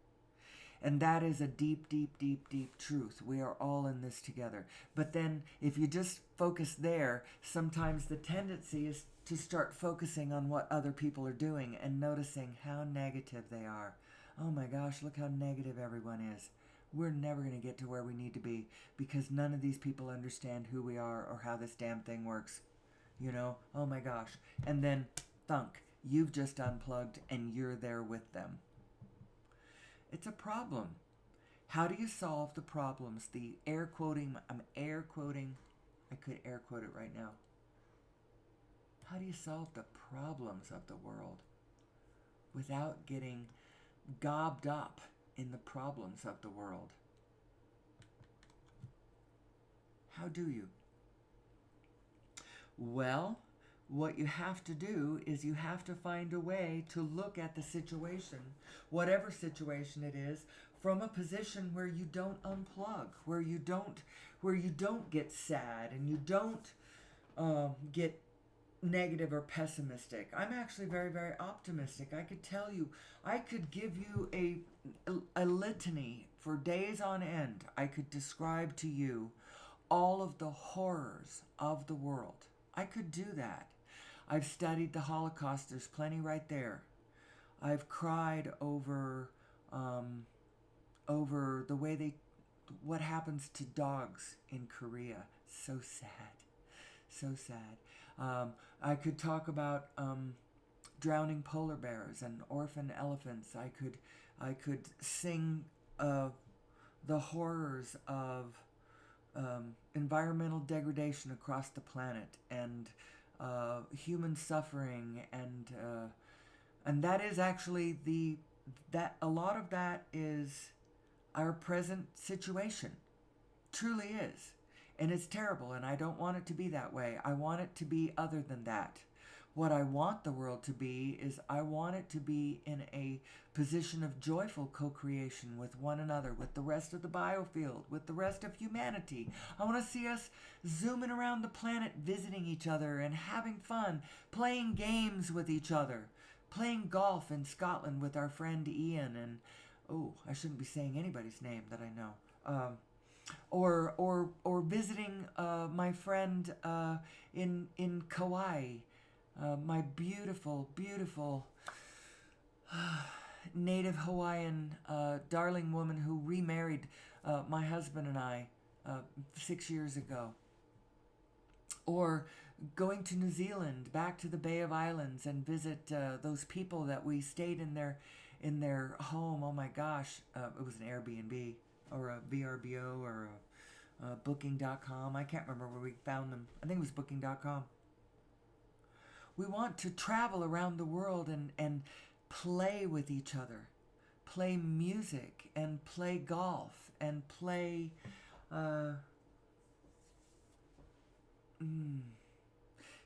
And that is a deep, deep, deep, deep truth. We are all in this together. But then if you just focus there, sometimes the tendency is to start focusing on what other people are doing and noticing how negative they are. Oh my gosh, look how negative everyone is. We're never going to get to where we need to be because none of these people understand who we are or how this damn thing works. You know, oh my gosh. And then, thunk, you've just unplugged and you're there with them. It's a problem. How do you solve the problems? The air quoting, I'm air quoting, I could air quote it right now. How do you solve the problems of the world without getting gobbed up in the problems of the world? How do you? Well, what you have to do is you have to find a way to look at the situation, whatever situation it is, from a position where you don't unplug, where you don't get sad and you don't get negative or pessimistic. I'm actually very, very optimistic. I could tell you, I could give you a litany for days on end. I could describe to you all of the horrors of the world. I could do that. I've studied the Holocaust. There's plenty right there. I've cried over the way what happens to dogs in Korea. So sad, so sad. I could talk about drowning polar bears and orphan elephants. I could sing the horrors of environmental degradation across the planet and human suffering, and that is actually that a lot of that is our present situation. Truly is. And it's terrible, and I don't want it to be that way. I want it to be other than that. What I want the world to be is I want it to be in a position of joyful co-creation with one another, with the rest of the biofield, with the rest of humanity. I want to see us zooming around the planet, visiting each other and having fun, playing games with each other, playing golf in Scotland with our friend Ian, and oh, I shouldn't be saying anybody's name that I know. Or visiting my friend in Kauai, my beautiful, beautiful native Hawaiian darling woman who remarried my husband and I 6 years ago. Or going to New Zealand, back to the Bay of Islands, and visit those people that we stayed in their home. Oh my gosh, it was an Airbnb or a VRBO or a Booking.com. I can't remember where we found them. I think it was Booking.com. We want to travel around the world and play with each other, play music and play golf and play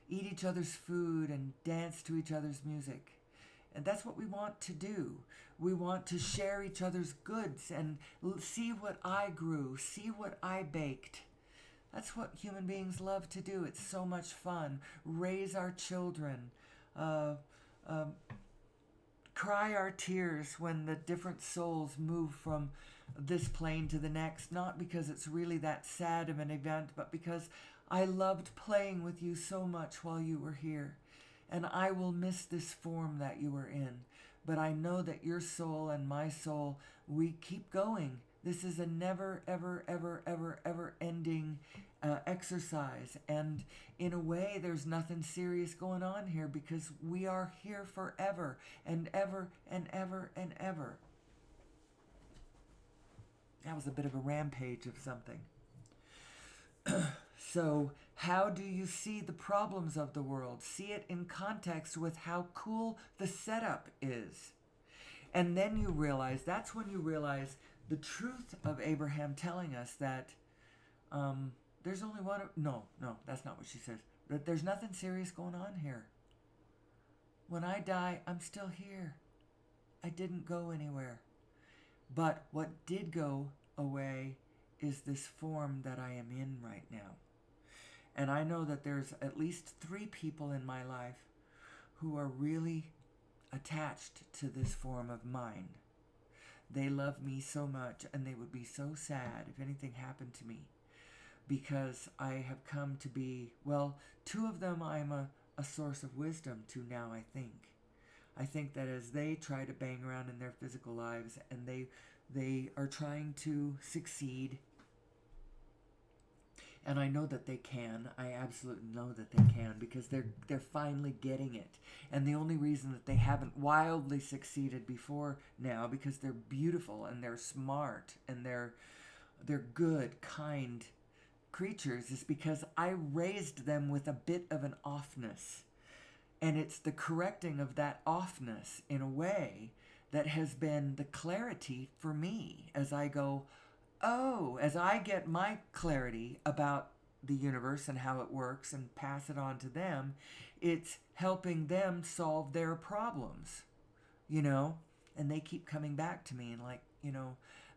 eat each other's food and dance to each other's music. And that's what we want to do. We want to share each other's goods and see what I grew, see what I baked. That's what human beings love to do. It's so much fun. Raise our children. Cry our tears when the different souls move from this plane to the next. Not because it's really that sad of an event, but because I loved playing with you so much while you were here. And I will miss this form that you were in. But I know that your soul and my soul, we keep going. This is a never, ever, ever, ever, ever ending exercise. And in a way, there's nothing serious going on here because we are here forever and ever and ever and ever. That was a bit of a rampage of something. So, how do you see the problems of the world? See it in context with how cool the setup is. And then you realize, that's when you realize the truth of Abraham telling us that there's only one. No, that's not what she says. That there's nothing serious going on here. When I die, I'm still here. I didn't go anywhere. But what did go away is this form that I am in right now. And I know that there's at least 3 people in my life who are really attached to this form of mind. They love me so much, and they would be so sad if anything happened to me, because I have come to be, well, 2 of them I'm a source of wisdom to now, I think. I think that as they try to bang around in their physical lives and they are trying to succeed, and I know that they can. I absolutely know that they can, because they're finally getting it. And the only reason that they haven't wildly succeeded before now, because they're beautiful and they're smart and they're good, kind creatures, is because I raised them with a bit of an offness. And it's the correcting of that offness in a way that has been the clarity for me as I go, oh, as I get my clarity about the universe and how it works and pass it on to them, it's helping them solve their problems, and they keep coming back to me. And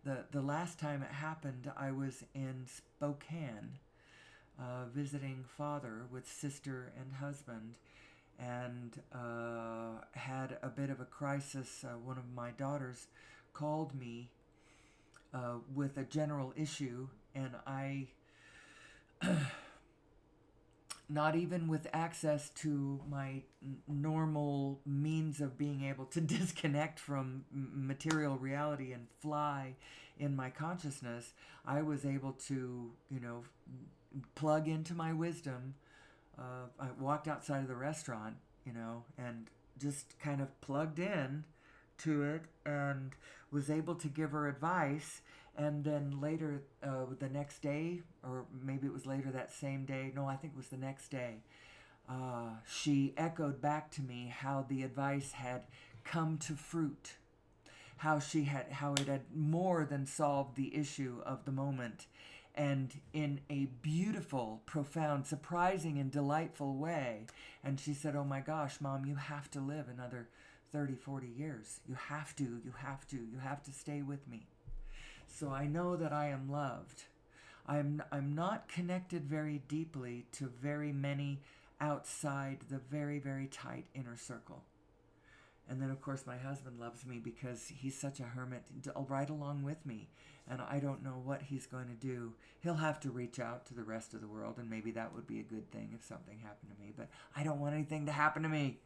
the last time it happened, I was in Spokane visiting father with sister and husband, and had a bit of a crisis. One of my daughters called me with a general issue, and I not even with access to my normal means of being able to disconnect from material reality and fly in my consciousness, I was able to, plug into my wisdom. I walked outside of the restaurant, and just kind of plugged in to it and was able to give her advice. And then later, the next day, or maybe it was later that same day, no, I think it was the next day, she echoed back to me how the advice had come to fruit, how it had more than solved the issue of the moment, and in a beautiful, profound, surprising, and delightful way. And she said, "Oh my gosh, Mom, you have to live another 30, 40 years. You have to stay with me." So I know that I am loved. I'm not connected very deeply to very many outside the very, very tight inner circle. And then, of course, my husband loves me because he's such a hermit, right along with me. And I don't know what he's going to do. He'll have to reach out to the rest of the world, and maybe that would be a good thing if something happened to me. But I don't want anything to happen to me.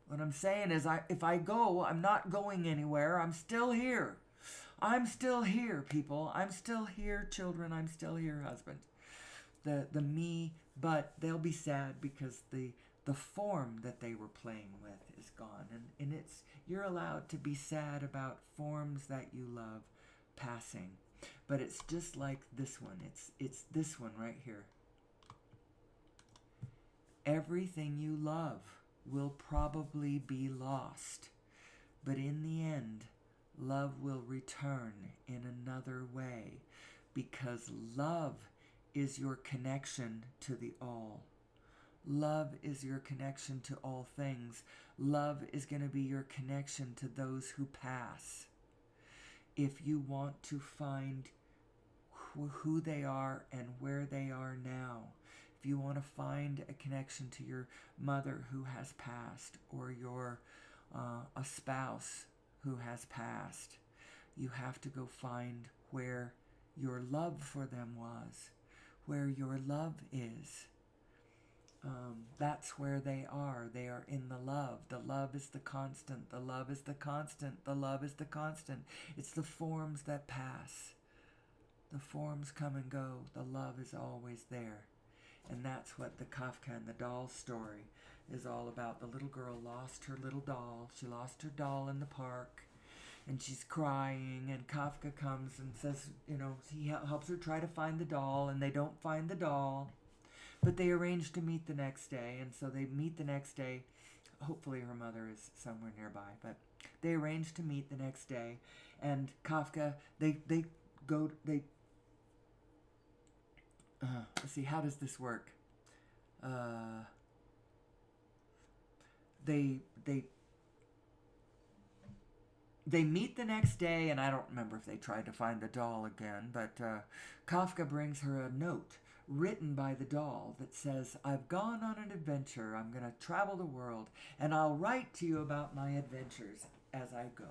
What I'm saying is, if I go, I'm not going anywhere. I'm still here. I'm still here, people. I'm still here, children. I'm still here, husband. The me, but they'll be sad because the form that they were playing with is gone. And you're allowed to be sad about forms that you love passing. But it's just like this one. It's this one right here. Everything you love will probably be lost. But in the end, love will return in another way, because love is your connection to the all. Love is your connection to all things. Love is going to be your connection to those who pass. If you want to find who they are and where they are now, if you want to find a connection to your mother who has passed, or your a spouse who has passed, you have to go find where your love for them was, where your love is. That's where they are. They are in the love. The love is the constant. The love is the constant. The love is the constant. It's the forms that pass. The forms come and go. The love is always there. And that's what the Kafka and the doll story is all about. The little girl lost her little doll. She lost her doll in the park. And she's crying, and Kafka comes and says, he helps her try to find the doll, and they don't find the doll. But they arrange to meet the next day, and so they meet the next day. Hopefully her mother is somewhere nearby, but they arrange to meet the next day. And Kafka, let's see, how does this work? They meet the next day, and I don't remember if they tried to find the doll again, but Kafka brings her a note written by the doll that says, "I've gone on an adventure. I'm going to travel the world, and I'll write to you about my adventures as I go."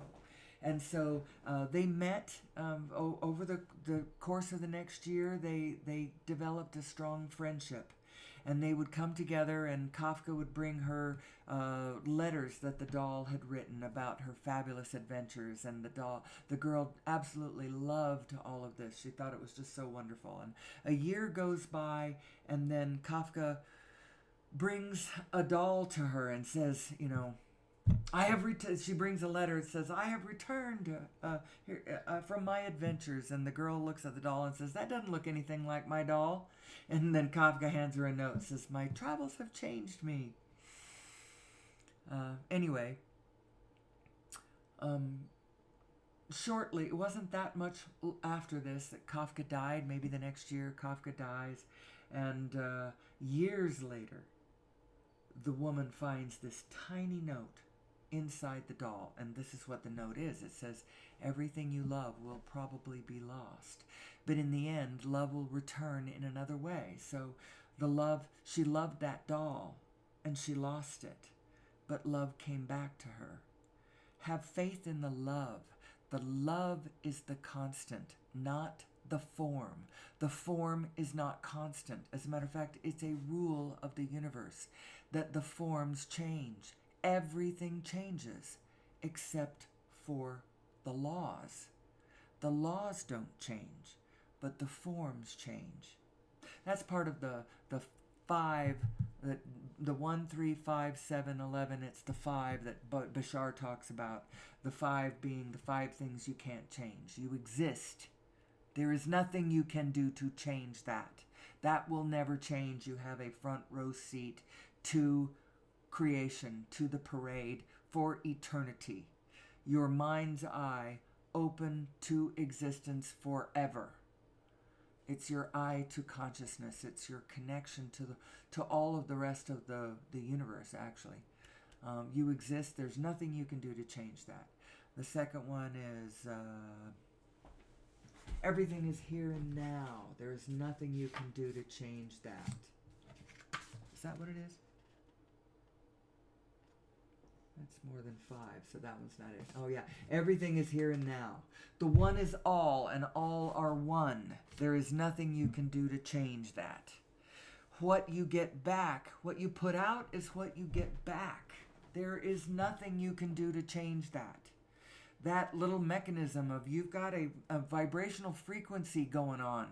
And so they met over the course of the next year. They developed a strong friendship. And they would come together, and Kafka would bring her letters that the doll had written about her fabulous adventures. And the girl absolutely loved all of this. She thought it was just so wonderful. And a year goes by, and then Kafka brings a doll to her and says, she brings a letter. It says, "I have returned from my adventures." And the girl looks at the doll and says, "That doesn't look anything like my doll." And then Kafka hands her a note and says, "My travels have changed me." Anyway, shortly, it wasn't that much after this that Kafka died. Maybe the next year Kafka dies. And years later, the woman finds this tiny note inside the doll. And this is what the note is. It says, "Everything you love will probably be lost. But in the end, love will return in another way." So she loved that doll, and she lost it. But love came back to her. Have faith in the love. The love is the constant, not the form. The form is not constant. As a matter of fact, it's a rule of the universe that the forms change. Everything changes except for the laws. The laws don't change, but the forms change. That's part of the five, the 1, 3, 5, 7, 11. It's the five that Bashar talks about. The five being the five things you can't change. You exist. There is nothing you can do to change that. That will never change. You have a front row seat to creation, to the parade for eternity. Your mind's eye open to existence forever. It's your eye to consciousness. It's your connection to all of the rest of the universe, actually. You exist. There's nothing you can do to change that. The second one is everything is here and now. There is nothing you can do to change that. Is that what it is? That's more than 5, so that one's not it. Oh yeah, everything is here and now. The one is all, and all are one. There is nothing you can do to change that. What you get back, what you put out is what you get back. There is nothing you can do to change that. That little mechanism of you've got a vibrational frequency going on.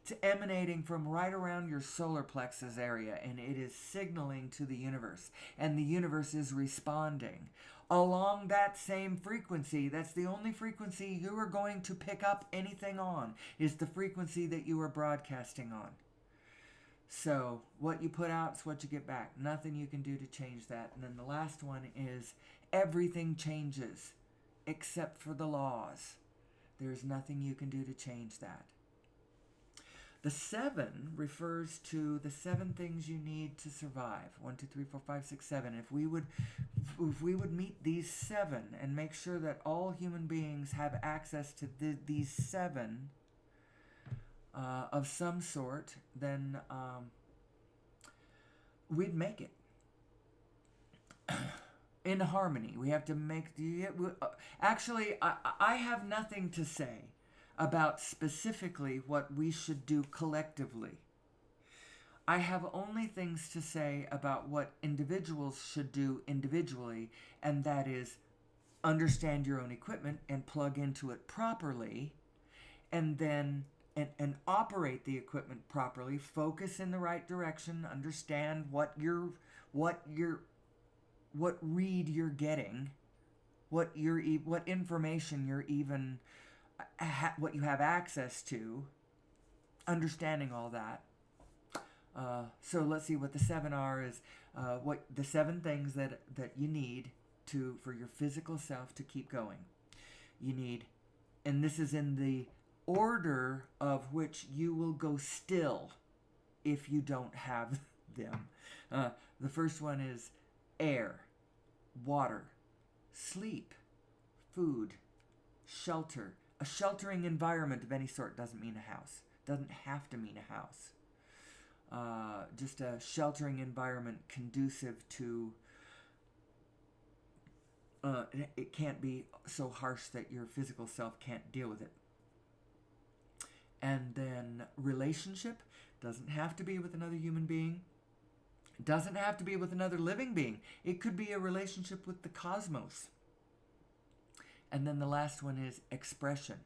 It's emanating from right around your solar plexus area, and it is signaling to the universe, and the universe is responding along that same frequency. That's the only frequency you are going to pick up anything on, is the frequency that you are broadcasting on. So what you put out is what you get back. Nothing you can do to change that. And then the last one is everything changes except for the laws. There's nothing you can do to change that. The 7 refers to the 7 things you need to survive. 1, 2, 3, 4, 5, 6, 7. If we would meet these 7 and make sure that all human beings have access to these 7 of some sort, then we'd make it. In harmony. We have to make... Actually, I have nothing to say about specifically what we should do collectively. I have only things to say about what individuals should do individually, and that is understand your own equipment and plug into it properly, and then and operate the equipment properly, focus in the right direction, understand what read you're getting, what information you're even what you have access to, understanding all that. So let's see what the 7 are. Is what the 7 things that you need for your physical self to keep going. You need, and this is in the order of which you will go still if you don't have them. The first one is air, water, sleep, food, shelter. A sheltering environment of any sort doesn't mean a house. Doesn't have to mean a house. Just a sheltering environment conducive to... it can't be so harsh that your physical self can't deal with it. And then relationship doesn't have to be with another human being. It doesn't have to be with another living being. It could be a relationship with the cosmos. And then the last one is expression.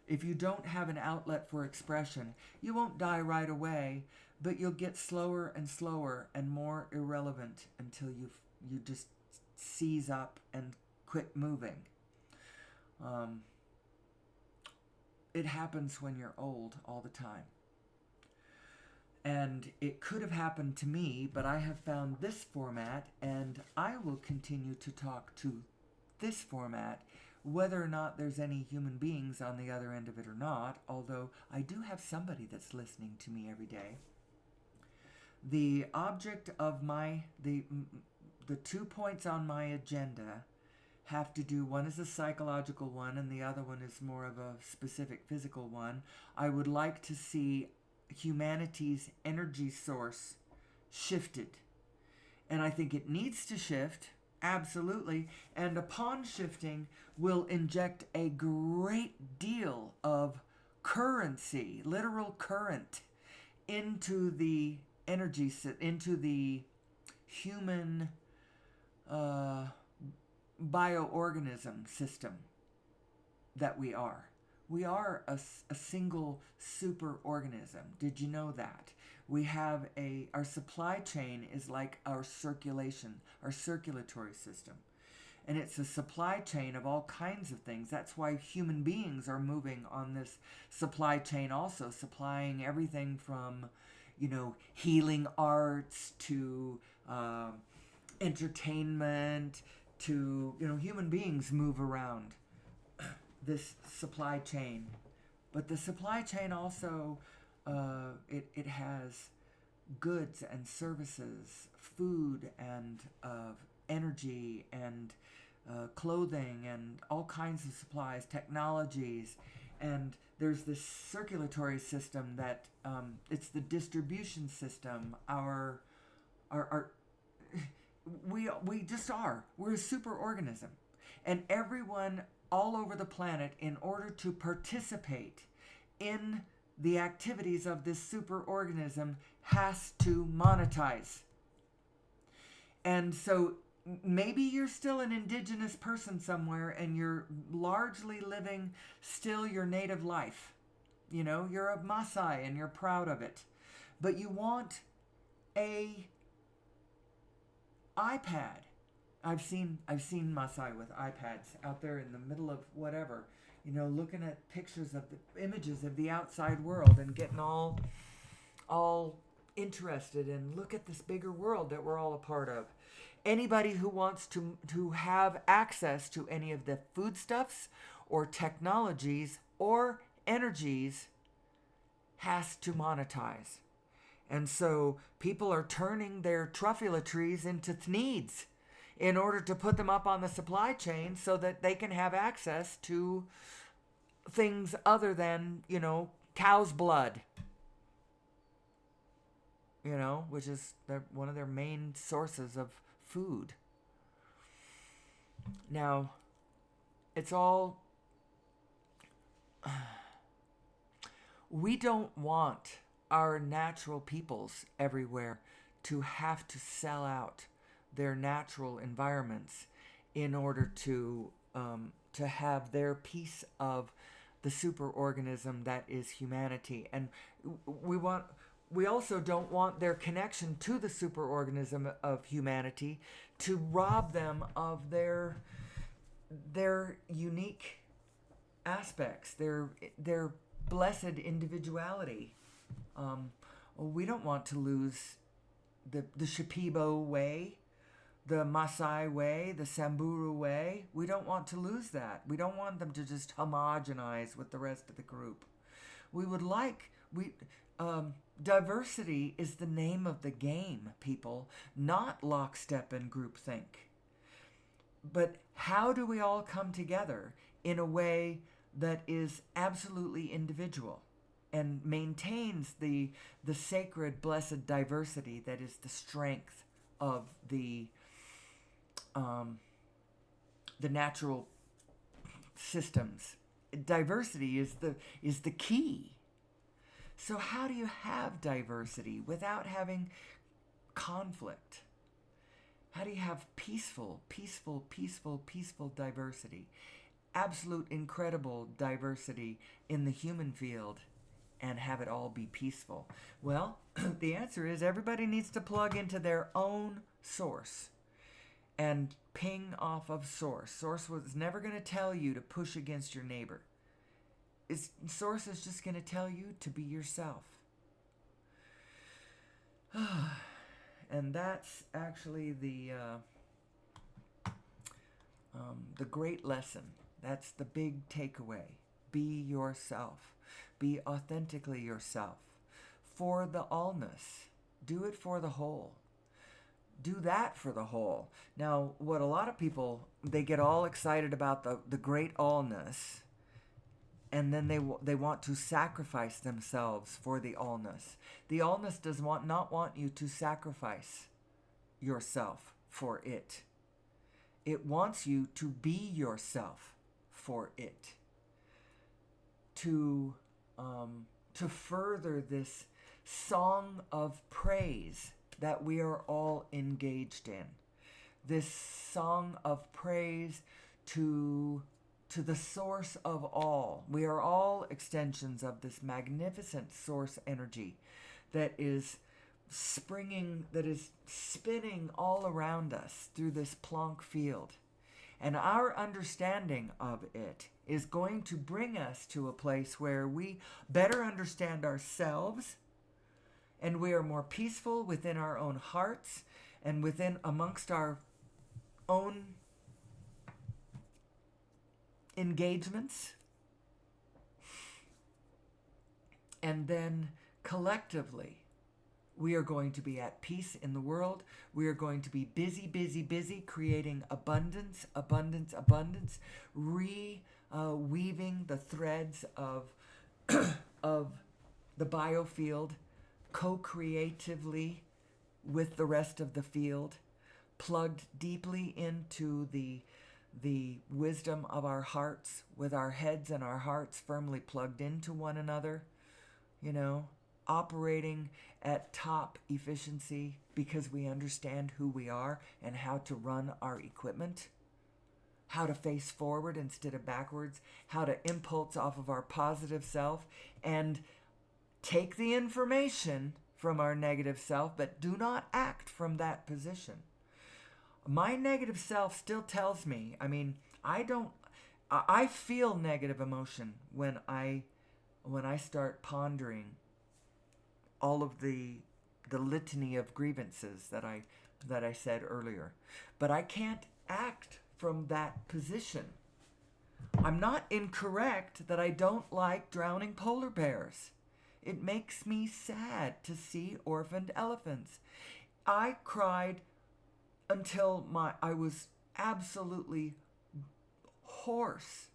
If you don't have an outlet for expression, you won't die right away, but you'll get slower and slower and more irrelevant until you just seize up and quit moving. It happens when you're old all the time. And it could have happened to me, but I have found this format, and I will continue to talk to this format whether or not there's any human beings on the other end of it or not, although I do have somebody that's listening to me every day. The object of the 2 points on my agenda have to do, one is a psychological one and the other one is more of a specific physical one. I would like to see humanity's energy source shifted. And I think it needs to shift. Absolutely. And upon shifting, will inject a great deal of currency, literal current, into the energy, into the human bioorganism system that we are. We are a single super organism. Did you know that? We have our supply chain is like our circulation, our circulatory system. And it's a supply chain of all kinds of things. That's why human beings are moving on this supply chain also, supplying everything from, healing arts to entertainment to, human beings move around this supply chain. But the supply chain also, it has goods and services, food and energy and clothing and all kinds of supplies, technologies, and there's this circulatory system that it's the distribution system. Our we just are. We're a super organism, and everyone all over the planet, in order to participate in the activities of this super organism, has to monetize. And so maybe you're still an indigenous person somewhere and you're largely living still your native life. You're a Maasai and you're proud of it. But you want a iPad. I've seen Maasai with iPads out there in the middle of whatever, looking at pictures of the images of the outside world and getting all interested and look at this bigger world that we're all a part of. Anybody who wants to have access to any of the foodstuffs or technologies or energies has to monetize. And so people are turning their truffula trees into thneeds in order to put them up on the supply chain so that they can have access to things other than, cow's blood. Which is one of their main sources of food. Now, it's all... We don't want our natural peoples everywhere to have to sell out their natural environments in order to have their piece of the superorganism that is humanity. And we also don't want their connection to the superorganism of humanity to rob them of their unique aspects, their blessed individuality. We don't want to lose the Shipibo way, the Maasai way, the Samburu way. We don't want to lose that. We don't want them to just homogenize with the rest of the group. Diversity is the name of the game, people, not lockstep and groupthink. But how do we all come together in a way that is absolutely individual and maintains the sacred, blessed diversity that is the strength of the natural systems? Diversity is the key. So how do you have diversity without having conflict? How do you have peaceful diversity? Absolute incredible diversity in the human field and have it all be peaceful? Well, the answer is everybody needs to plug into their own source and ping off of source. Source was never going to tell you to push against your neighbor. Source is just going to tell you to be yourself. And that's actually the great lesson. That's the big takeaway. Be yourself. Be authentically yourself. For the allness. Do it for the whole. Do that for the whole. Now, what a lot of people, they get all excited about the great allness, and then they want to sacrifice themselves for the allness. The allness does not want you to sacrifice yourself for it. It wants you to be yourself for it. To to further this song of praise that we are all engaged in. This song of praise to the source of all. We are all extensions of this magnificent source energy that is that is spinning all around us through this Planck field. And our understanding of it is going to bring us to a place where we better understand ourselves, and we are more peaceful within our own hearts and within amongst our own engagements. And then collectively, we are going to be at peace in the world. We are going to be busy, busy, busy, creating abundance, abundance, abundance, weaving the threads of of the biofield, co-creatively with the rest of the field, plugged deeply into the wisdom of our hearts, with our heads and our hearts firmly plugged into one another, operating at top efficiency because we understand who we are and how to run our equipment, how to face forward instead of backwards, how to impulse off of our positive self and take the information from our negative self, but do not act from that position. My negative self still tells me, I feel negative emotion when I start pondering all of the litany of grievances that I said earlier. But I can't act from that position. I'm not incorrect that I don't like drowning polar bears. It makes me sad to see orphaned elephants. I cried until I was absolutely hoarse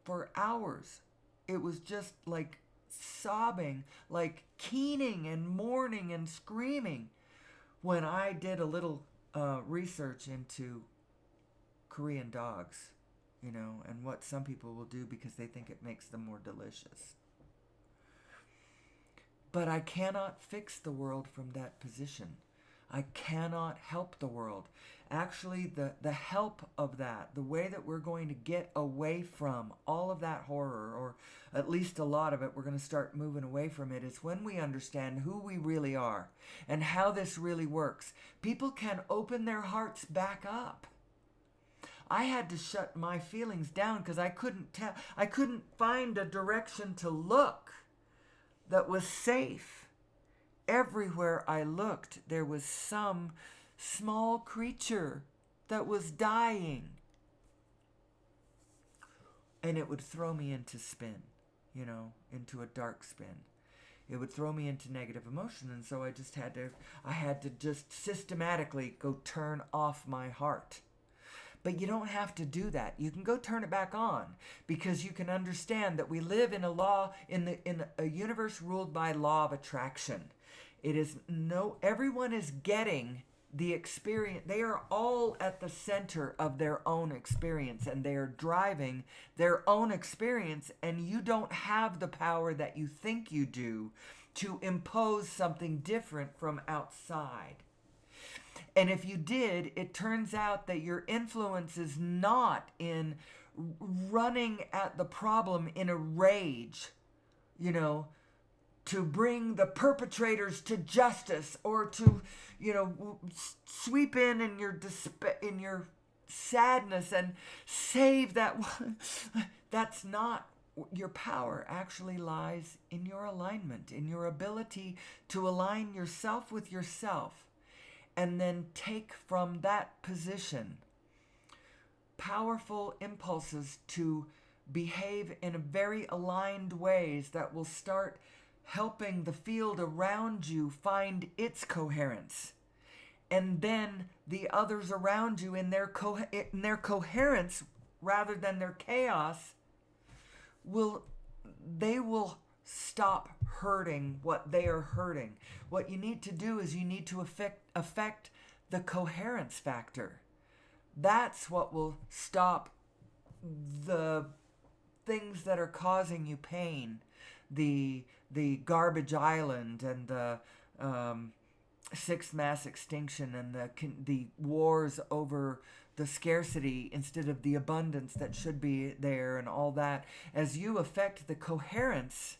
for hours. It was just like sobbing, like keening and mourning and screaming when I did a little research into Korean dogs, and what some people will do because they think it makes them more delicious. But I cannot fix the world from that position. I cannot help the world. Actually, the help of that, the way that we're going to get away from all of that horror, or at least a lot of it, we're going to start moving away from it, is when we understand who we really are and how this really works. People can open their hearts back up. I had to shut my feelings down because I couldn't find a direction to look that was safe. Everywhere I looked, there was some small creature that was dying. And it would throw me into spin, into a dark spin. It would throw me into negative emotion. And so I had to just systematically go turn off my heart. But you don't have to do that. You can go turn it back on, because you can understand that we live in in a universe ruled by law of attraction. Everyone is getting the experience. They are all at the center of their own experience, and they are driving their own experience, and you don't have the power that you think you do to impose something different from outside. And if you did, it turns out that your influence is not in running at the problem in a rage, to bring the perpetrators to justice, or to, sweep in your sadness and save that one. That's not. Your power actually lies in your alignment, in your ability to align yourself with yourself, and then take from that position powerful impulses to behave in very aligned ways that will start helping the field around you find its coherence. And then the others around you in their coherence rather than their chaos will stop hurting what they are hurting. What you need to do is you need to affect the coherence factor. That's what will stop the things that are causing you pain, the garbage island and the sixth mass extinction and the wars over the scarcity instead of the abundance that should be there and all that, as you affect the coherence,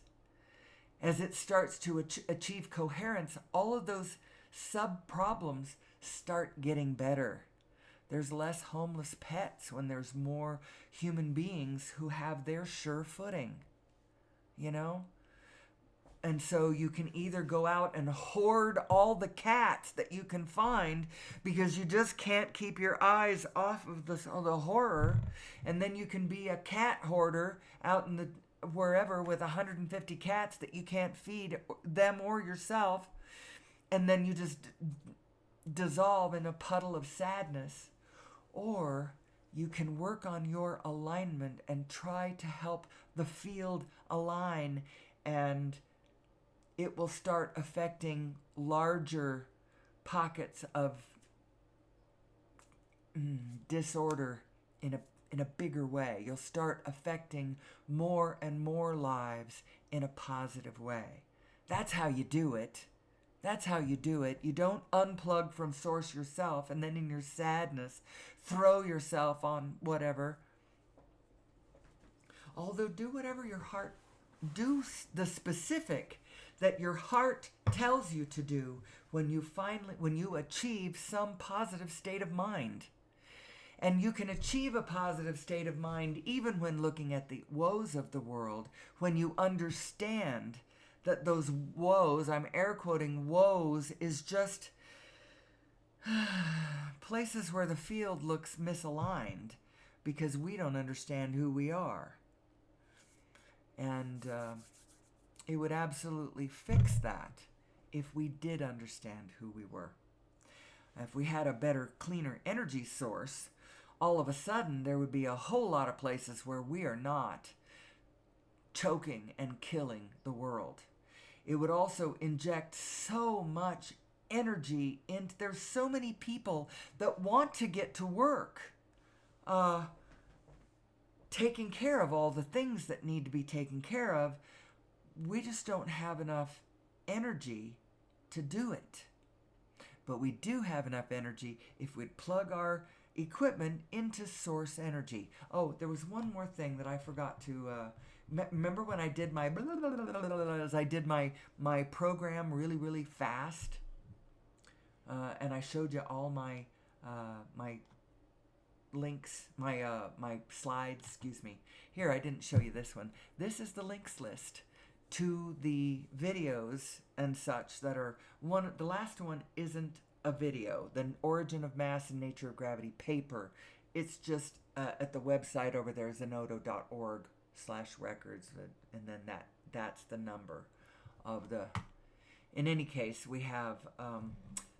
as it starts to achieve coherence, all of those sub problems start getting better. There's less homeless pets when there's more human beings who have their sure footing, you know? And so you can either go out and hoard all the cats that you can find because you just can't keep your eyes off of the horror, and then you can be a cat hoarder out in the wherever with 150 cats that you can't feed them or yourself, and then you just dissolve in a puddle of sadness. Or you can work on your alignment and try to help the field align, and it will start affecting larger pockets of disorder in a bigger way. You'll start affecting more and more lives in a positive way. That's how you do it. That's how you do it. You don't unplug from source yourself and then in your sadness throw yourself on whatever. Although do whatever your heart, do the specific that your heart tells you to do when you achieve some positive state of mind. And you can achieve a positive state of mind even when looking at the woes of the world, when you understand that those woes, I'm air quoting woes, is just places where the field looks misaligned because we don't understand who we are. And it would absolutely fix that if we did understand who we were. If we had a better, cleaner energy source, all of a sudden there would be a whole lot of places where we are not choking and killing the world. It would also inject so much energy into, there's so many people that want to get to work, taking care of all the things that need to be taken care of. We just don't have enough energy to do it. But we do have enough energy if we'd plug our equipment into source energy. Oh, there was one more thing that I forgot to remember when I did my my program really fast, and I showed you all my my links, my slides. Excuse me. Here, I didn't show you this one. This is the links list to the videos and such that are one. The last one isn't a video. The Origin of Mass and Nature of Gravity paper. It's just at the website over there, zenodo.org/records, and then that's the number of the. In any case, we have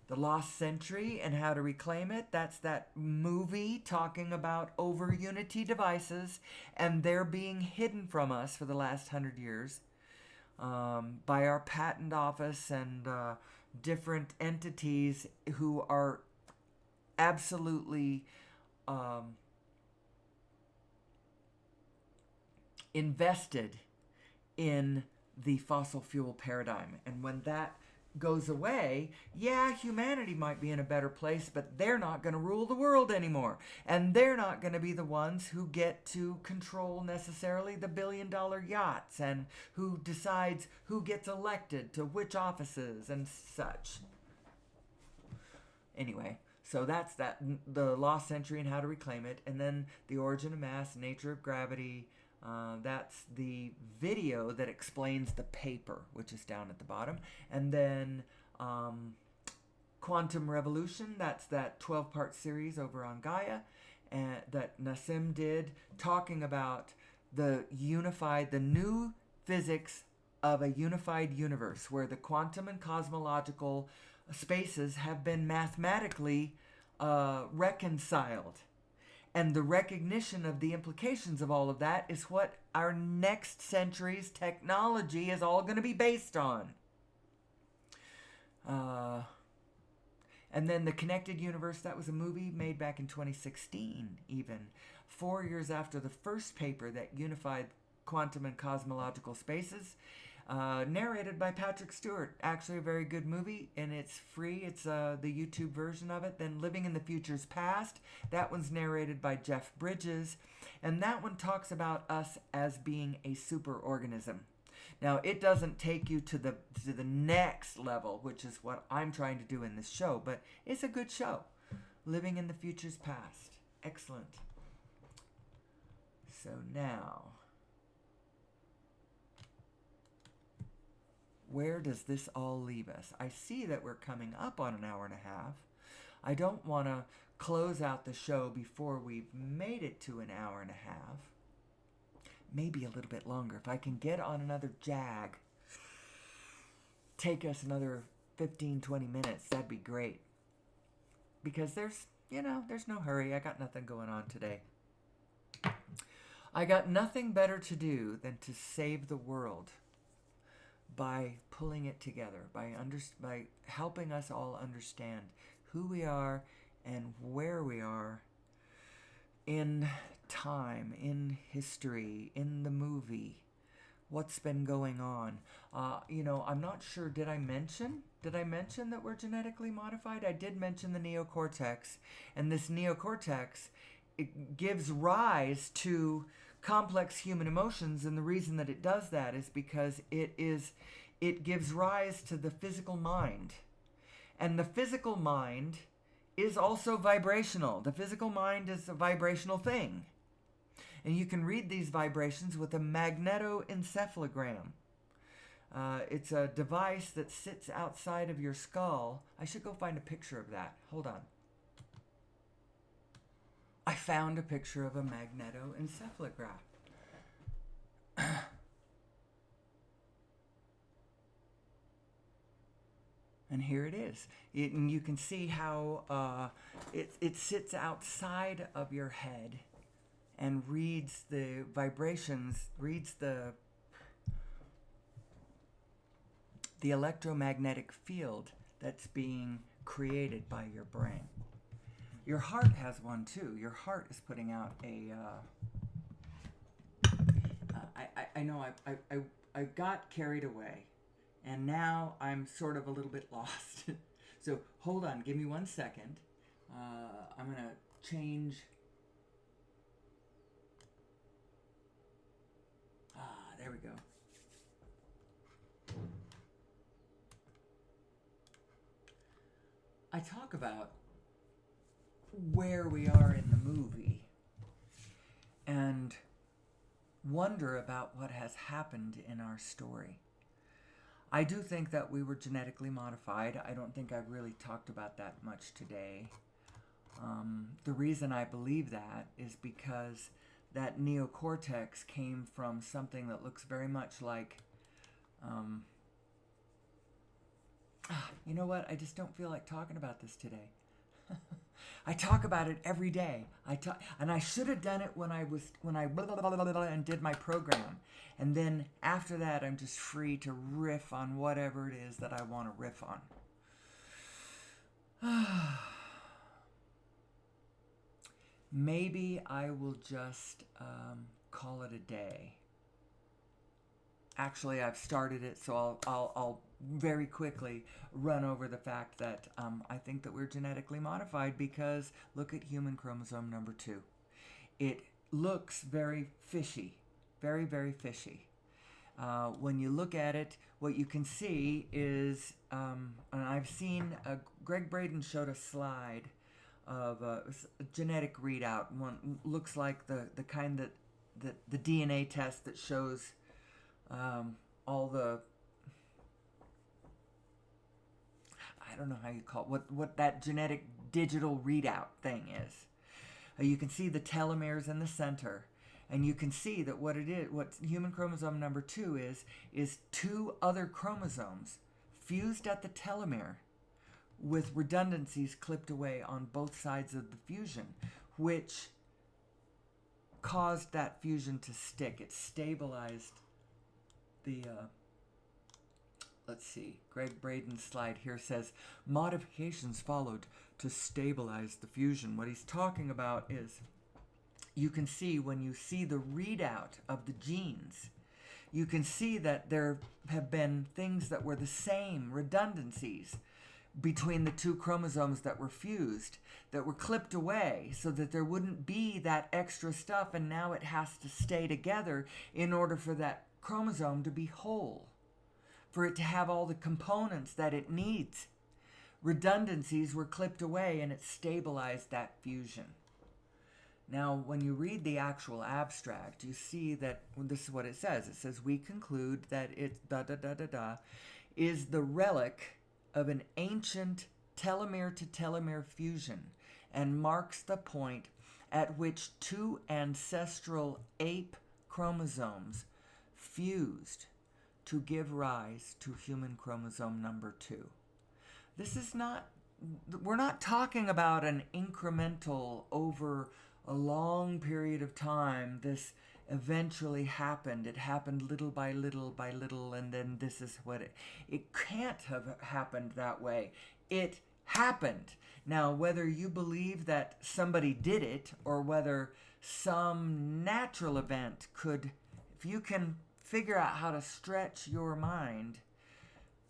The Lost Century and How to Reclaim It. That's that movie talking about over Unity devices and they're being hidden from us for the last 100 years by our patent office and different entities who are absolutely invested in the fossil fuel paradigm. And when that goes away, yeah, humanity might be in a better place, but they're not going to rule the world anymore. And they're not going to be the ones who get to control necessarily the billion-dollar yachts and who decides who gets elected to which offices and such. Anyway, so that's that, The Lost Century and How to Reclaim It. And then The Origin of Mass, Nature of Gravity. That's the video that explains the paper, which is down at the bottom. And then Quantum Revolution, that's that 12-part series over on Gaia that Nassim did, talking about the new physics of a unified universe, where the quantum and cosmological spaces have been mathematically reconciled. And the recognition of the implications of all of that is what our next century's technology is all going to be based on. And then The Connected Universe, that was a movie made back in 2016 even. 4 years after the first paper that unified Quantum and Cosmological Spaces. Narrated by Patrick Stewart. Actually a very good movie, and it's free. It's the YouTube version of it. Then Living in the Future's Past. That one's narrated by Jeff Bridges, and that one talks about us as being a superorganism. Now, it doesn't take you to the next level, which is what I'm trying to do in this show, but it's a good show. Living in the Future's Past. Excellent. So now, where does this all leave us? I see that we're coming up on an hour and a half. I don't want to close out the show before we've made it to an hour and a half. Maybe a little bit longer. If I can get on another jag, take us another 15, 20 minutes, that'd be great. Because there's no hurry. I got nothing going on today. I got nothing better to do than to save the world by pulling it together, by helping us all understand who we are and where we are in time, in history, in the movie, what's been going on. I'm not sure, did I mention that we're genetically modified? I did mention the neocortex, and this neocortex, it gives rise to complex human emotions, and the reason that it does that is because it gives rise to the physical mind. And the physical mind is also vibrational. The physical mind is a vibrational thing. And you can read these vibrations with a magnetoencephalogram. It's a device that sits outside of your skull. I should go find a picture of that. Hold on. I found a picture of a magnetoencephalograph. And here it is. And you can see how it sits outside of your head and reads the vibrations, reads the electromagnetic field that's being created by your brain. Your heart has one too. Your heart is putting out a. I know I got carried away, and now I'm sort of a little bit lost. So hold on, give me 1 second. I'm gonna change. There we go. I talk about where we are in the movie and wonder about what has happened in our story. I do think that we were genetically modified. I don't think I've really talked about that much today. The reason I believe that is because that neocortex came from something that looks very much like you know what? I just don't feel like talking about this today. I talk about it every day. And I should have done it when I blah, blah, blah, blah, blah, and did my program. And then after that, I'm just free to riff on whatever it is that I want to riff on. Maybe I will just call it a day. Actually, I've started it, so I'll very quickly run over the fact that I think that we're genetically modified because look at human chromosome number 2. It looks very fishy, very, very fishy. When you look at it, what you can see is, and I've seen, Greg Braden showed a slide of a genetic readout. One looks like the kind that the DNA test that shows all the, I don't know how you call it, what that genetic digital readout thing is. You can see the telomeres in the center, and you can see that what human chromosome number 2 is 2 other chromosomes fused at the telomere with redundancies clipped away on both sides of the fusion, which caused that fusion to stick. It stabilized the, let's see, Greg Braden's slide here says, modifications followed to stabilize the fusion. What he's talking about is you can see when you see the readout of the genes, you can see that there have been things that were the same, redundancies between the two chromosomes that were fused, that were clipped away so that there wouldn't be that extra stuff, and now it has to stay together in order for that chromosome to be whole, for it to have all the components that it needs. Redundancies were clipped away and it stabilized that fusion. Now, when you read the actual abstract, you see that this is what it says. It says, we conclude that it is the relic of an ancient telomere-to-telomere fusion and marks the point at which two ancestral ape chromosomes fused to give rise to human chromosome number 2. We're not talking about an incremental over a long period of time. This eventually happened. It happened little by little by little, and then this is what it can't have happened that way. It happened. Now, whether you believe that somebody did it or whether some natural event could, if you can figure out how to stretch your mind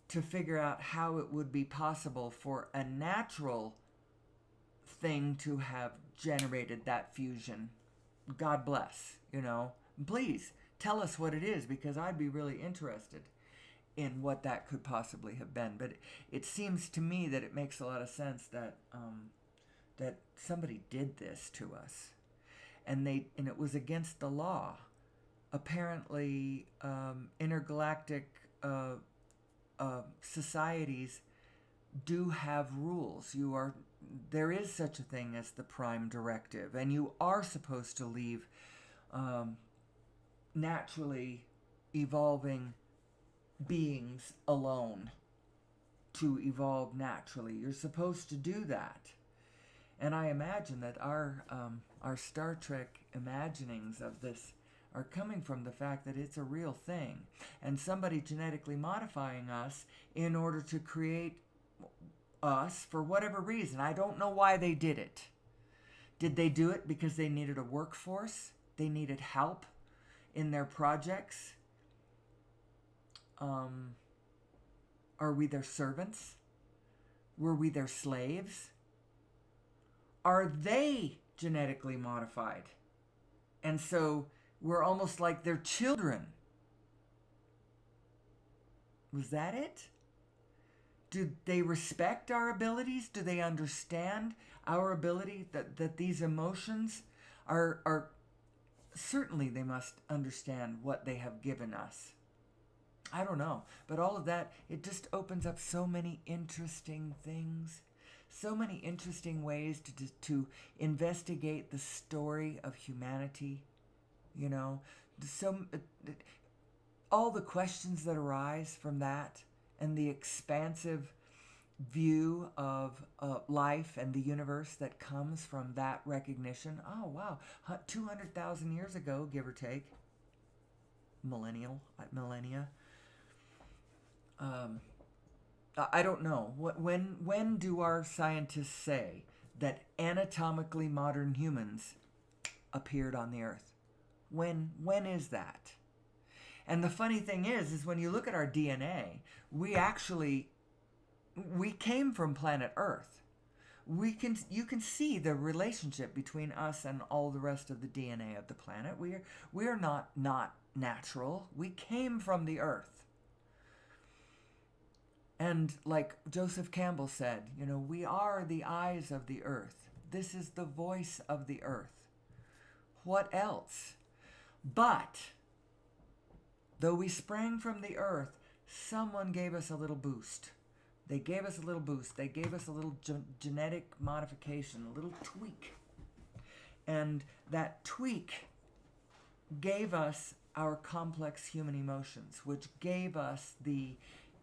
to figure out how it would be possible for a natural thing to have generated that fusion, God bless, Please tell us what it is, because I'd be really interested in what that could possibly have been. But it seems to me that it makes a lot of sense that that somebody did this to us, and it was against the law. Apparently, intergalactic societies do have rules. There is such a thing as the Prime Directive, and you are supposed to leave naturally evolving beings alone to evolve naturally. You're supposed to do that. And I imagine that our Star Trek imaginings of this are coming from the fact that it's a real thing, and somebody genetically modifying us in order to create us for whatever reason. I don't know why they did it. Did they do it because they needed a workforce? They needed help in their projects? Are we their servants? Were we their slaves? Are they genetically modified? And so we're almost like their children. Was that it? Do they respect our abilities? Do they understand our ability, that these emotions are certainly they must understand what they have given us. I don't know. But all of that, it just opens up so many interesting things, so many interesting ways to investigate the story of humanity, all the questions that arise from that, and the expansive view of life and the universe that comes from that recognition. Oh, wow. 200,000 years ago, give or take. Millennia. I don't know. When do our scientists say that anatomically modern humans appeared on the earth? When is that? And the funny thing is when you look at our DNA, we came from planet Earth. You can see the relationship between us and all the rest of the DNA of the planet. We are not natural. We came from the Earth. And like Joseph Campbell said, we are the eyes of the earth. This is the voice of the earth. What else? But though we sprang from the earth, someone gave us a little boost. They gave us a little boost. They gave us a little genetic modification, a little tweak. And that tweak gave us our complex human emotions, which gave us the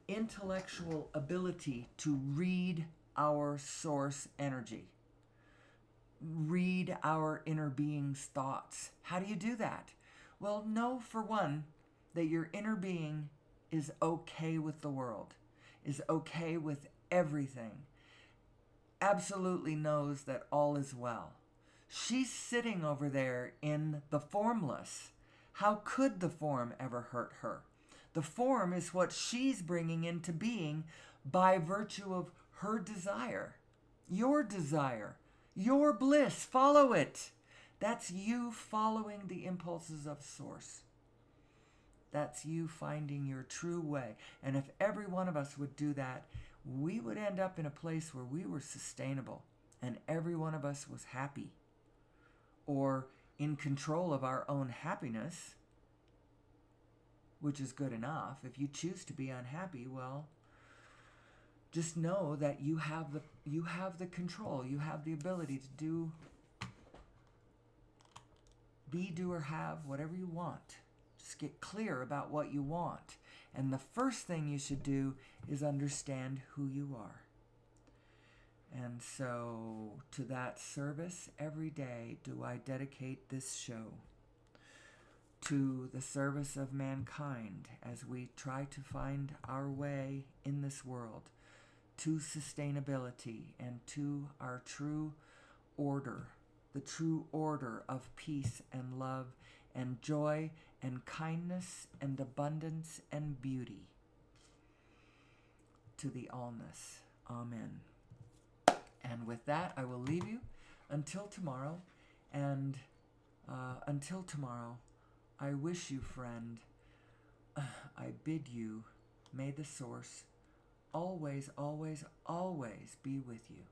intellectual ability to read our source energy, read our inner being's thoughts. How do you do that? Well, know for one that your inner being is okay with the world, is okay with everything, absolutely knows that all is well. She's sitting over there in the formless. How could the form ever hurt her? The form is what she's bringing into being by virtue of her desire, your bliss. Follow it. That's you following the impulses of Source. That's you finding your true way. And if every one of us would do that, we would end up in a place where we were sustainable and every one of us was happy or in control of our own happiness, which is good enough. If you choose to be unhappy, well, just know that you have the control. You have the ability to do or have whatever you want. Just get clear about what you want. And the first thing you should do is understand who you are. And so to that service every day do I dedicate this show. To the service of mankind as we try to find our way in this world, to sustainability and to our true order, the true order of peace and love and joy and kindness and abundance and beauty. To the allness. Amen. And with that, I will leave you until tomorrow. And until tomorrow, I wish you, friend, I bid you, may the Source always, always, always be with you.